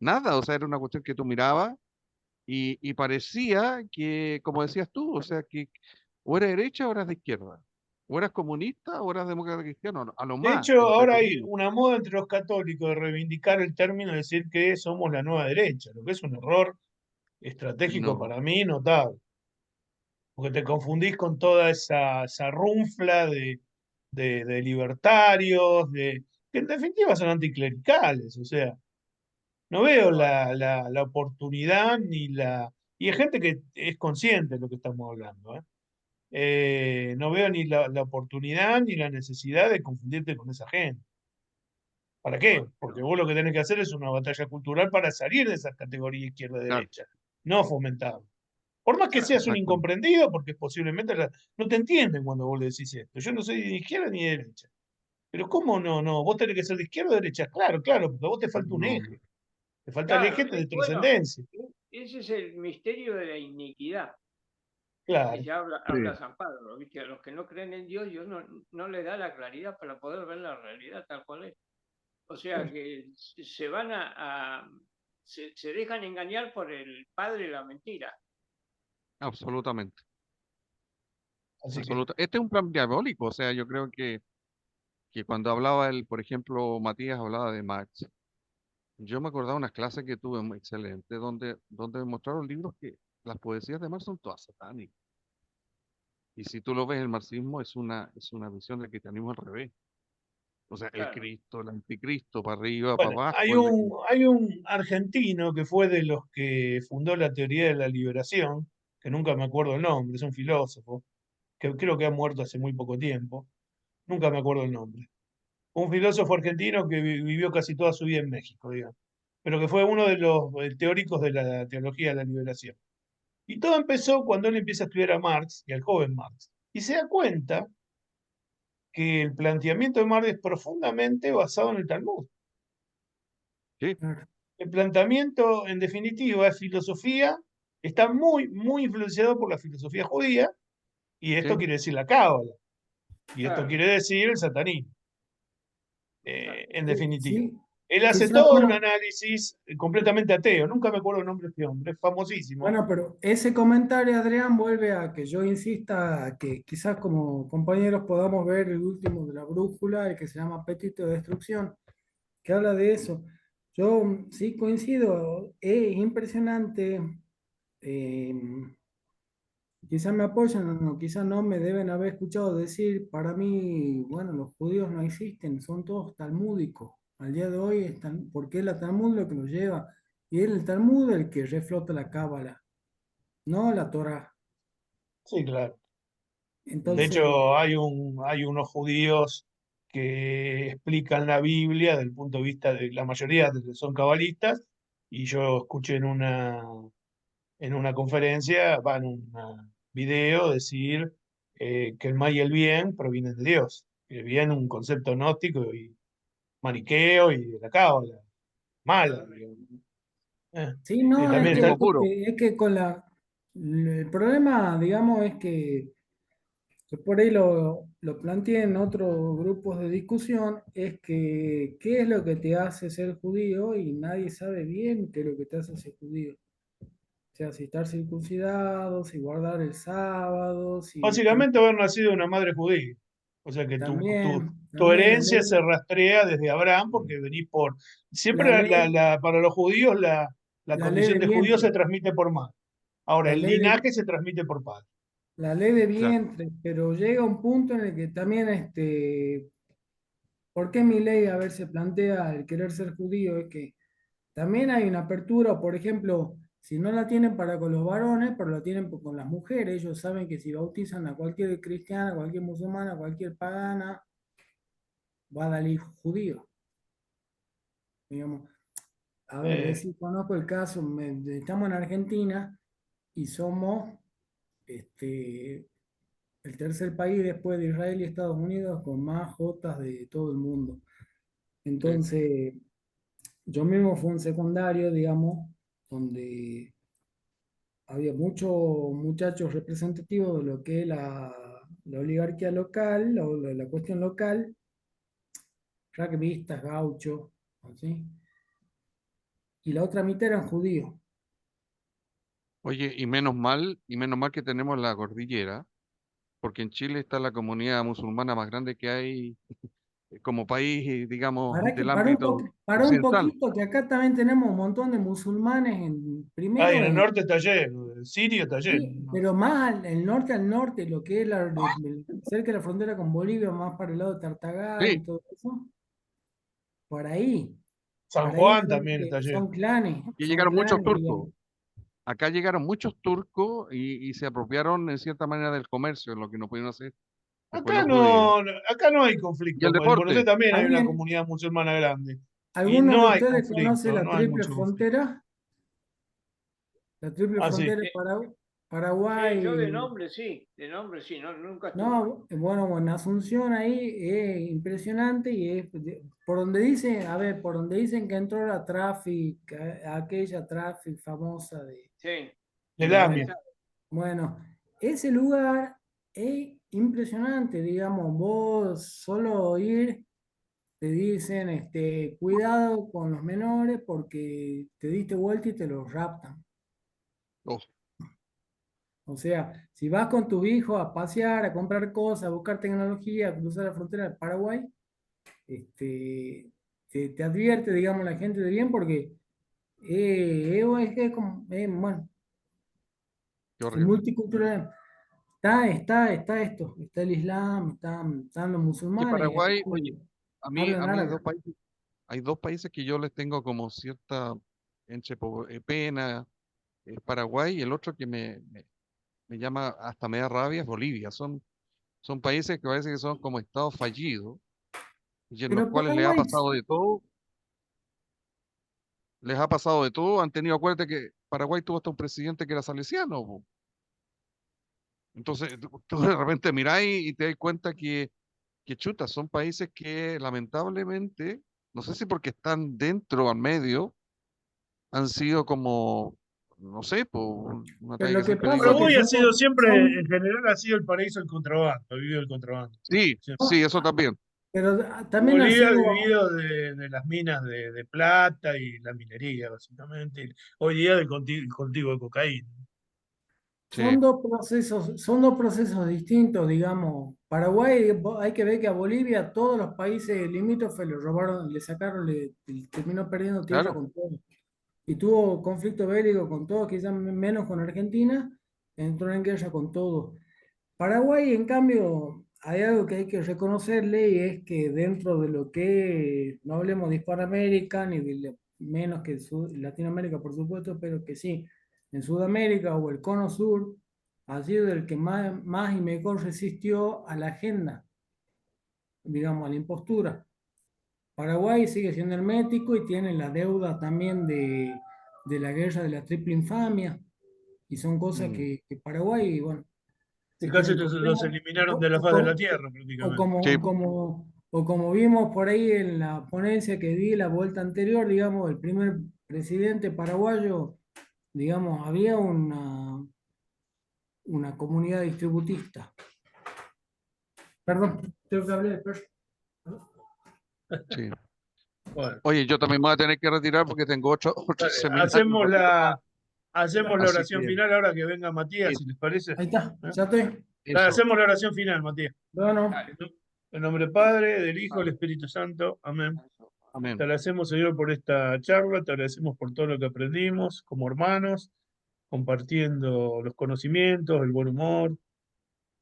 Speaker 4: nada. O sea, era una cuestión que tú mirabas y parecía que, como decías tú, o sea, que o eras derecha o eras de izquierda. O eras comunista o eras demócrata cristiano, a lo
Speaker 1: de
Speaker 4: más,
Speaker 1: hecho,
Speaker 4: entre
Speaker 1: ahora hay
Speaker 4: comillas.
Speaker 1: una moda entre los católicos de reivindicar el término de decir que somos la nueva derecha, lo que es un error estratégico
Speaker 4: No,
Speaker 1: para mí notable, porque te confundís con toda esa runfla de libertarios, que en definitiva son anticlericales, o sea, no veo
Speaker 2: Bueno,
Speaker 1: la oportunidad ni la... Y hay gente que es consciente de lo que estamos hablando, ¿eh? No veo ni la oportunidad ni la necesidad de confundirte con esa gente. ¿Para qué?
Speaker 2: bueno,
Speaker 1: Porque vos lo que tenés que hacer es una batalla cultural para salir de esa categoría
Speaker 4: claro,
Speaker 1: izquierda-derecha, no fomentarla. Por más que
Speaker 2: claro,
Speaker 1: seas un
Speaker 4: exactamente.
Speaker 1: incomprendido, porque posiblemente no te entienden cuando vos le decís esto. Yo no soy ni de izquierda ni de derecha. Pero ¿cómo no? No, vos tenés que ser de izquierda o de derecha. Claro, claro, porque a vos te falta un
Speaker 4: No,
Speaker 1: eje. Te falta el
Speaker 2: claro.
Speaker 1: eje de
Speaker 2: Bueno,
Speaker 1: trascendencia.
Speaker 2: ese es el misterio de la iniquidad que
Speaker 1: Claro.
Speaker 2: ya habla
Speaker 4: sí,
Speaker 2: San Pablo, ¿viste? A los que no creen en Dios, Dios no le da la claridad para poder ver la realidad tal cual es. O sea que se van se dejan engañar por el padre de la mentira.
Speaker 4: absolutamente.
Speaker 1: Así que,
Speaker 4: Absoluta. Este es un plan diabólico, o sea, yo creo que cuando hablaba él, por ejemplo, Matías hablaba de Marx, yo me acordaba de unas clases que tuve muy excelentes, donde me mostraron libros que las poesías de Marx son todas satánicas. Y si tú lo ves, el marxismo es una visión del cristianismo al revés. O sea, el
Speaker 2: Claro,
Speaker 4: Cristo, el anticristo, para arriba, para
Speaker 1: bueno,
Speaker 4: abajo.
Speaker 1: hay un argentino que fue de los que fundó la teoría de la liberación, que nunca me acuerdo el nombre, es un filósofo, que creo que ha muerto hace muy poco tiempo. Nunca me acuerdo el nombre. Un filósofo argentino que vivió casi toda su vida en México, digamos, pero que fue uno de los teóricos de la teología de la liberación. Y todo empezó cuando él empieza a estudiar a Marx y al joven Marx. Y se da cuenta que el planteamiento de Marx es profundamente basado en el Talmud.
Speaker 4: Sí,
Speaker 3: Claro.
Speaker 1: El planteamiento, en definitiva, es filosofía, está muy, muy influenciado por la filosofía judía, y esto
Speaker 4: sí,
Speaker 1: quiere decir la cábala, y esto
Speaker 2: claro,
Speaker 1: quiere decir el satanismo,
Speaker 2: claro.
Speaker 1: en
Speaker 3: Sí,
Speaker 1: definitiva.
Speaker 3: sí.
Speaker 1: Él hace
Speaker 3: Quizás,
Speaker 1: todo un
Speaker 3: bueno,
Speaker 1: análisis completamente ateo. Nunca me acuerdo el nombre de este hombre, es famosísimo.
Speaker 3: bueno, pero ese comentario, Adrián, vuelve a que yo insista a que quizás como compañeros podamos ver el último de la brújula, el que se llama Apetito de Destrucción, que habla de eso. Yo sí coincido, es impresionante. eh, Quizás me apoyan o no, quizás no me deben haber escuchado decir, para mí, bueno, los judíos no existen, son todos talmúdicos. Al día de hoy están, porque es la Talmud lo que los lleva, y es el Talmud el que reflota la Cábala, no la Torá.
Speaker 1: Sí, claro. De
Speaker 3: Entonces,
Speaker 1: hecho, hay unos judíos que explican la Biblia desde el punto de vista de la mayoría son cabalistas, y yo escuché en una conferencia, en un video, decir que el mal y el bien provienen de Dios. El bien es un concepto gnóstico y maniqueo y de la cábala, mala, digamos.
Speaker 3: sí,
Speaker 1: Y
Speaker 3: no,
Speaker 1: también está
Speaker 4: Cristianismo puro.
Speaker 3: es que con el problema, digamos, es que por ahí lo planteé en otros grupos de discusión, es que qué es lo que te hace ser judío y nadie sabe bien qué es lo que te hace ser judío. O sea, si estar circuncidado, si guardar el sábado, si
Speaker 1: básicamente haber nacido de una madre judía. O sea que tu
Speaker 3: también
Speaker 1: herencia se rastrea desde Abraham porque venís por...
Speaker 3: la
Speaker 1: Siempre
Speaker 3: ley,
Speaker 1: para los judíos la
Speaker 3: la ley de
Speaker 1: condición de judío se
Speaker 3: vientre,
Speaker 1: transmite por madre. Ahora,
Speaker 3: la
Speaker 1: el
Speaker 3: ley de,
Speaker 1: linaje se transmite por padre.
Speaker 3: la ley de
Speaker 4: Claro.
Speaker 3: vientre, pero llega un punto en el que también, ¿por qué mi ley a ver se plantea el querer ser judío? Es que también hay una apertura, por ejemplo, si no la tienen para con los varones, pero la tienen con las mujeres, ellos saben que si bautizan a cualquier cristiana, a cualquier musulmana, a cualquier pagana, va a dar hijo judío. Digamos, a ver,
Speaker 1: Eh,
Speaker 3: decir, conozco el caso, estamos en Argentina y somos este, el tercer país después de Israel y Estados Unidos con más jotas de todo el mundo.
Speaker 4: Sí.
Speaker 3: Entonces, yo mismo fui un secundario, digamos, donde había muchos muchachos representativos de lo que es la oligarquía local, la cuestión local, rugbyistas, gauchos, ¿así? Y la otra mitad eran judíos.
Speaker 4: Oye, y menos mal que tenemos la cordillera, porque en Chile está la comunidad musulmana más grande que hay como país, digamos, del ámbito
Speaker 3: Para un
Speaker 4: occidental.
Speaker 3: poquito, que acá también tenemos un montón de musulmanes,
Speaker 1: y
Speaker 3: primero
Speaker 1: en el
Speaker 3: en,
Speaker 1: norte está lleno, el sirio está lleno,
Speaker 3: sí,
Speaker 1: ¿no?
Speaker 3: pero más al norte, lo que es cerca de la frontera con Bolivia, más para el lado de Tartagal y
Speaker 4: Sí,
Speaker 3: todo eso, por ahí,
Speaker 1: San
Speaker 3: por ahí
Speaker 1: Juan también está lleno.
Speaker 4: y
Speaker 3: son
Speaker 4: llegaron muchos
Speaker 3: clanes,
Speaker 4: turcos.
Speaker 3: digamos.
Speaker 4: Acá llegaron muchos turcos y se apropiaron en cierta manera del comercio, en lo que no pudieron hacer después los judíos.
Speaker 1: Acá no hay
Speaker 4: Y el
Speaker 1: conflicto, porque en Buenos Aires
Speaker 4: deporte.
Speaker 1: también hay una
Speaker 3: ¿Alguien,
Speaker 1: comunidad musulmana grande. Y
Speaker 3: alguno de
Speaker 1: no hay
Speaker 3: ustedes conoce
Speaker 1: conflicto, no hay mucho conflicto.
Speaker 3: La triple
Speaker 1: Ah, sí.
Speaker 3: frontera
Speaker 2: Eh, sí, yo
Speaker 3: Paraguay?
Speaker 2: de nombre sí, no, nunca estuve.
Speaker 3: No, bueno, en Asunción ahí es impresionante y es por donde dicen, a ver, por donde dicen que entró la Traffic, aquella Traffic famosa
Speaker 2: Sí,
Speaker 1: De
Speaker 3: de
Speaker 2: sí,
Speaker 3: bueno,
Speaker 1: Lamia.
Speaker 2: claro.
Speaker 3: ese lugar es impresionante, digamos, vos solo ir, te dicen, cuidado con los menores porque te diste vuelta y te los raptan.
Speaker 4: Oh,
Speaker 3: O sea, si vas con tu hijo a pasear, a comprar cosas, a buscar tecnología, a cruzar la frontera del Paraguay, este, te advierte, digamos, la gente de bien porque bueno,
Speaker 4: qué
Speaker 3: el
Speaker 4: horrible.
Speaker 3: multicultural está esto, está el Islam, están los
Speaker 4: Y
Speaker 3: musulmanes y
Speaker 4: Paraguay, oye,
Speaker 3: hablan
Speaker 4: a mí
Speaker 3: árabe.
Speaker 4: hay dos países que yo les tengo como cierta pena, es Paraguay y el otro que me llama, hasta me da rabia, es Bolivia. Son países que parece que son como estados fallidos y en los
Speaker 3: Pero
Speaker 4: cuales les ha
Speaker 3: Paraguay,
Speaker 4: pasado de todo, les ha pasado de todo, han tenido, acuérdate que Paraguay tuvo hasta un presidente que era salesiano, po. Entonces tú de repente miráis y te das cuenta que chuta, son países que lamentablemente, no sé si porque están dentro o al medio, han sido como, no sé, por una
Speaker 3: pero
Speaker 4: talla
Speaker 3: lo
Speaker 4: que
Speaker 3: que
Speaker 4: siempre
Speaker 3: pasa es
Speaker 4: digo,
Speaker 3: que
Speaker 1: Paraguay ha sido siempre, en
Speaker 3: son,
Speaker 1: general, ha sido el paraíso del contrabando, ha vivido el contrabando.
Speaker 4: sí,
Speaker 1: Sí.
Speaker 4: sí, eso también.
Speaker 3: Pero también ha
Speaker 1: Bolivia ha
Speaker 3: sido,
Speaker 1: vivido de las minas de plata y la minería, básicamente. Hoy día del cultivo de cocaína.
Speaker 4: Sí,
Speaker 3: son dos procesos distintos, digamos. Paraguay, hay que ver que a Bolivia todos los países limítrofes le robaron, le sacaron, terminó perdiendo tierra
Speaker 4: claro,
Speaker 3: con todo. Y tuvo conflicto bélico con todo, quizás menos con Argentina, entró en guerra con todo. Paraguay, en cambio, hay algo que hay que reconocerle y es que dentro de lo que, no hablemos de Hispanoamérica ni de menos que Latinoamérica, por supuesto, pero que sí, en Sudamérica o el Cono Sur, ha sido el que más y mejor resistió a la agenda, digamos, a la impostura. Paraguay sigue siendo hermético y tiene la deuda también de la guerra de la triple infamia, y son cosas
Speaker 4: mm,
Speaker 3: que Paraguay, bueno,
Speaker 1: Que
Speaker 3: se
Speaker 1: casi
Speaker 3: tienen que
Speaker 1: los
Speaker 3: olvidar.
Speaker 1: eliminaron de la faz de la tierra, prácticamente.
Speaker 4: sí,
Speaker 3: O como vimos por ahí en la ponencia que di la vuelta anterior, digamos, el primer presidente paraguayo, digamos, había una comunidad distributista. Perdón, tengo que hablar después.
Speaker 4: sí.
Speaker 1: Bueno,
Speaker 4: Oye, yo también me voy a tener que retirar porque tengo otro
Speaker 1: dale,
Speaker 4: seminario un ratito más.
Speaker 1: hacemos la
Speaker 4: Así
Speaker 1: oración
Speaker 4: que,
Speaker 1: final ahora que venga Matías, si
Speaker 4: eso,
Speaker 1: les parece.
Speaker 3: Ahí está,
Speaker 1: ¿Eh?
Speaker 3: ya estoy.
Speaker 1: Dale,
Speaker 4: eso.
Speaker 1: hacemos la oración final, Matías.
Speaker 3: Bueno,
Speaker 2: Dale,
Speaker 1: En nombre del Padre, del Hijo, del
Speaker 2: vamos,
Speaker 1: Espíritu Santo. Amén. Te
Speaker 4: Amén.
Speaker 1: agradecemos, Señor, por esta charla, te agradecemos por todo lo que aprendimos como hermanos, compartiendo los conocimientos, el buen humor,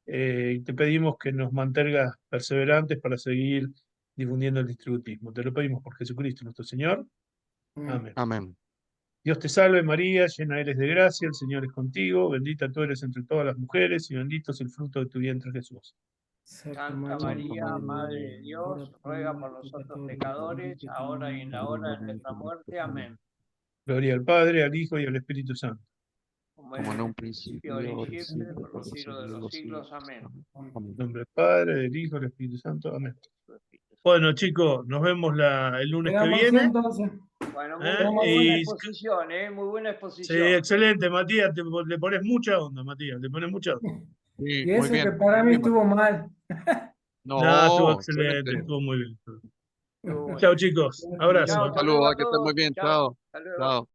Speaker 1: y te pedimos que nos mantengas perseverantes para seguir difundiendo el distributismo. Te lo pedimos por Jesucristo, nuestro Señor. Amén.
Speaker 4: Amén.
Speaker 1: Dios te salve María, llena eres de gracia, el Señor es contigo, bendita tú eres entre todas las mujeres y bendito es el fruto de tu vientre Jesús.
Speaker 3: Santa
Speaker 2: Santa
Speaker 3: María,
Speaker 4: Santa
Speaker 2: María,
Speaker 3: Madre de
Speaker 4: María,
Speaker 2: Madre
Speaker 3: Dios,
Speaker 2: de
Speaker 3: ora
Speaker 2: Dios,
Speaker 3: por
Speaker 2: ruega por
Speaker 3: nosotros
Speaker 2: nosotros
Speaker 3: pecadores, ahora y
Speaker 2: pecadores,
Speaker 3: que
Speaker 2: ahora y en la
Speaker 3: tenemos
Speaker 2: hora
Speaker 3: la
Speaker 2: de nuestra muerte.
Speaker 3: muerte.
Speaker 2: Amén.
Speaker 1: Gloria al Padre, al Hijo y al Espíritu Santo.
Speaker 2: Como
Speaker 4: como
Speaker 2: era
Speaker 4: en
Speaker 2: en el
Speaker 4: un
Speaker 2: principio,
Speaker 4: principio y
Speaker 2: ahora y
Speaker 4: ahora y
Speaker 2: siempre,
Speaker 4: siempre,
Speaker 2: por
Speaker 4: por
Speaker 2: los
Speaker 4: los
Speaker 2: siglos de
Speaker 4: siglos de
Speaker 2: los
Speaker 4: los
Speaker 2: siglos.
Speaker 4: siglos.
Speaker 2: Amén.
Speaker 1: En
Speaker 4: Amén.
Speaker 1: nombre del Padre, del Hijo y del Espíritu Santo. Amén.
Speaker 2: Su Espíritu Santo.
Speaker 1: Bueno, chicos, nos vemos el lunes que
Speaker 3: Quedamos así
Speaker 1: viene.
Speaker 3: entonces.
Speaker 2: Bueno, muy
Speaker 3: Quedamos
Speaker 2: buena
Speaker 3: así.
Speaker 2: exposición, ¿eh? Muy buena
Speaker 1: Sí,
Speaker 2: exposición.
Speaker 1: excelente, Matías, le pones mucha onda, Matías, le pones mucha onda.
Speaker 4: Sí,
Speaker 3: Y eso que para
Speaker 4: muy
Speaker 3: mí
Speaker 4: bien,
Speaker 3: estuvo
Speaker 4: Mateo.
Speaker 3: mal.
Speaker 1: Nada, estuvo
Speaker 4: No,
Speaker 1: excelente,
Speaker 4: excelente.
Speaker 1: estuvo muy bien.
Speaker 2: Estuvo
Speaker 1: Chao,
Speaker 2: buenísimo.
Speaker 1: chicos, abrazo.
Speaker 2: Chao,
Speaker 4: Un
Speaker 2: hasta
Speaker 1: ¿Eh?
Speaker 2: luego
Speaker 4: saludo,
Speaker 2: a
Speaker 4: que estén muy
Speaker 2: todos.
Speaker 4: bien.
Speaker 2: Chao,
Speaker 4: Chao.
Speaker 2: hasta luego.
Speaker 4: Chao.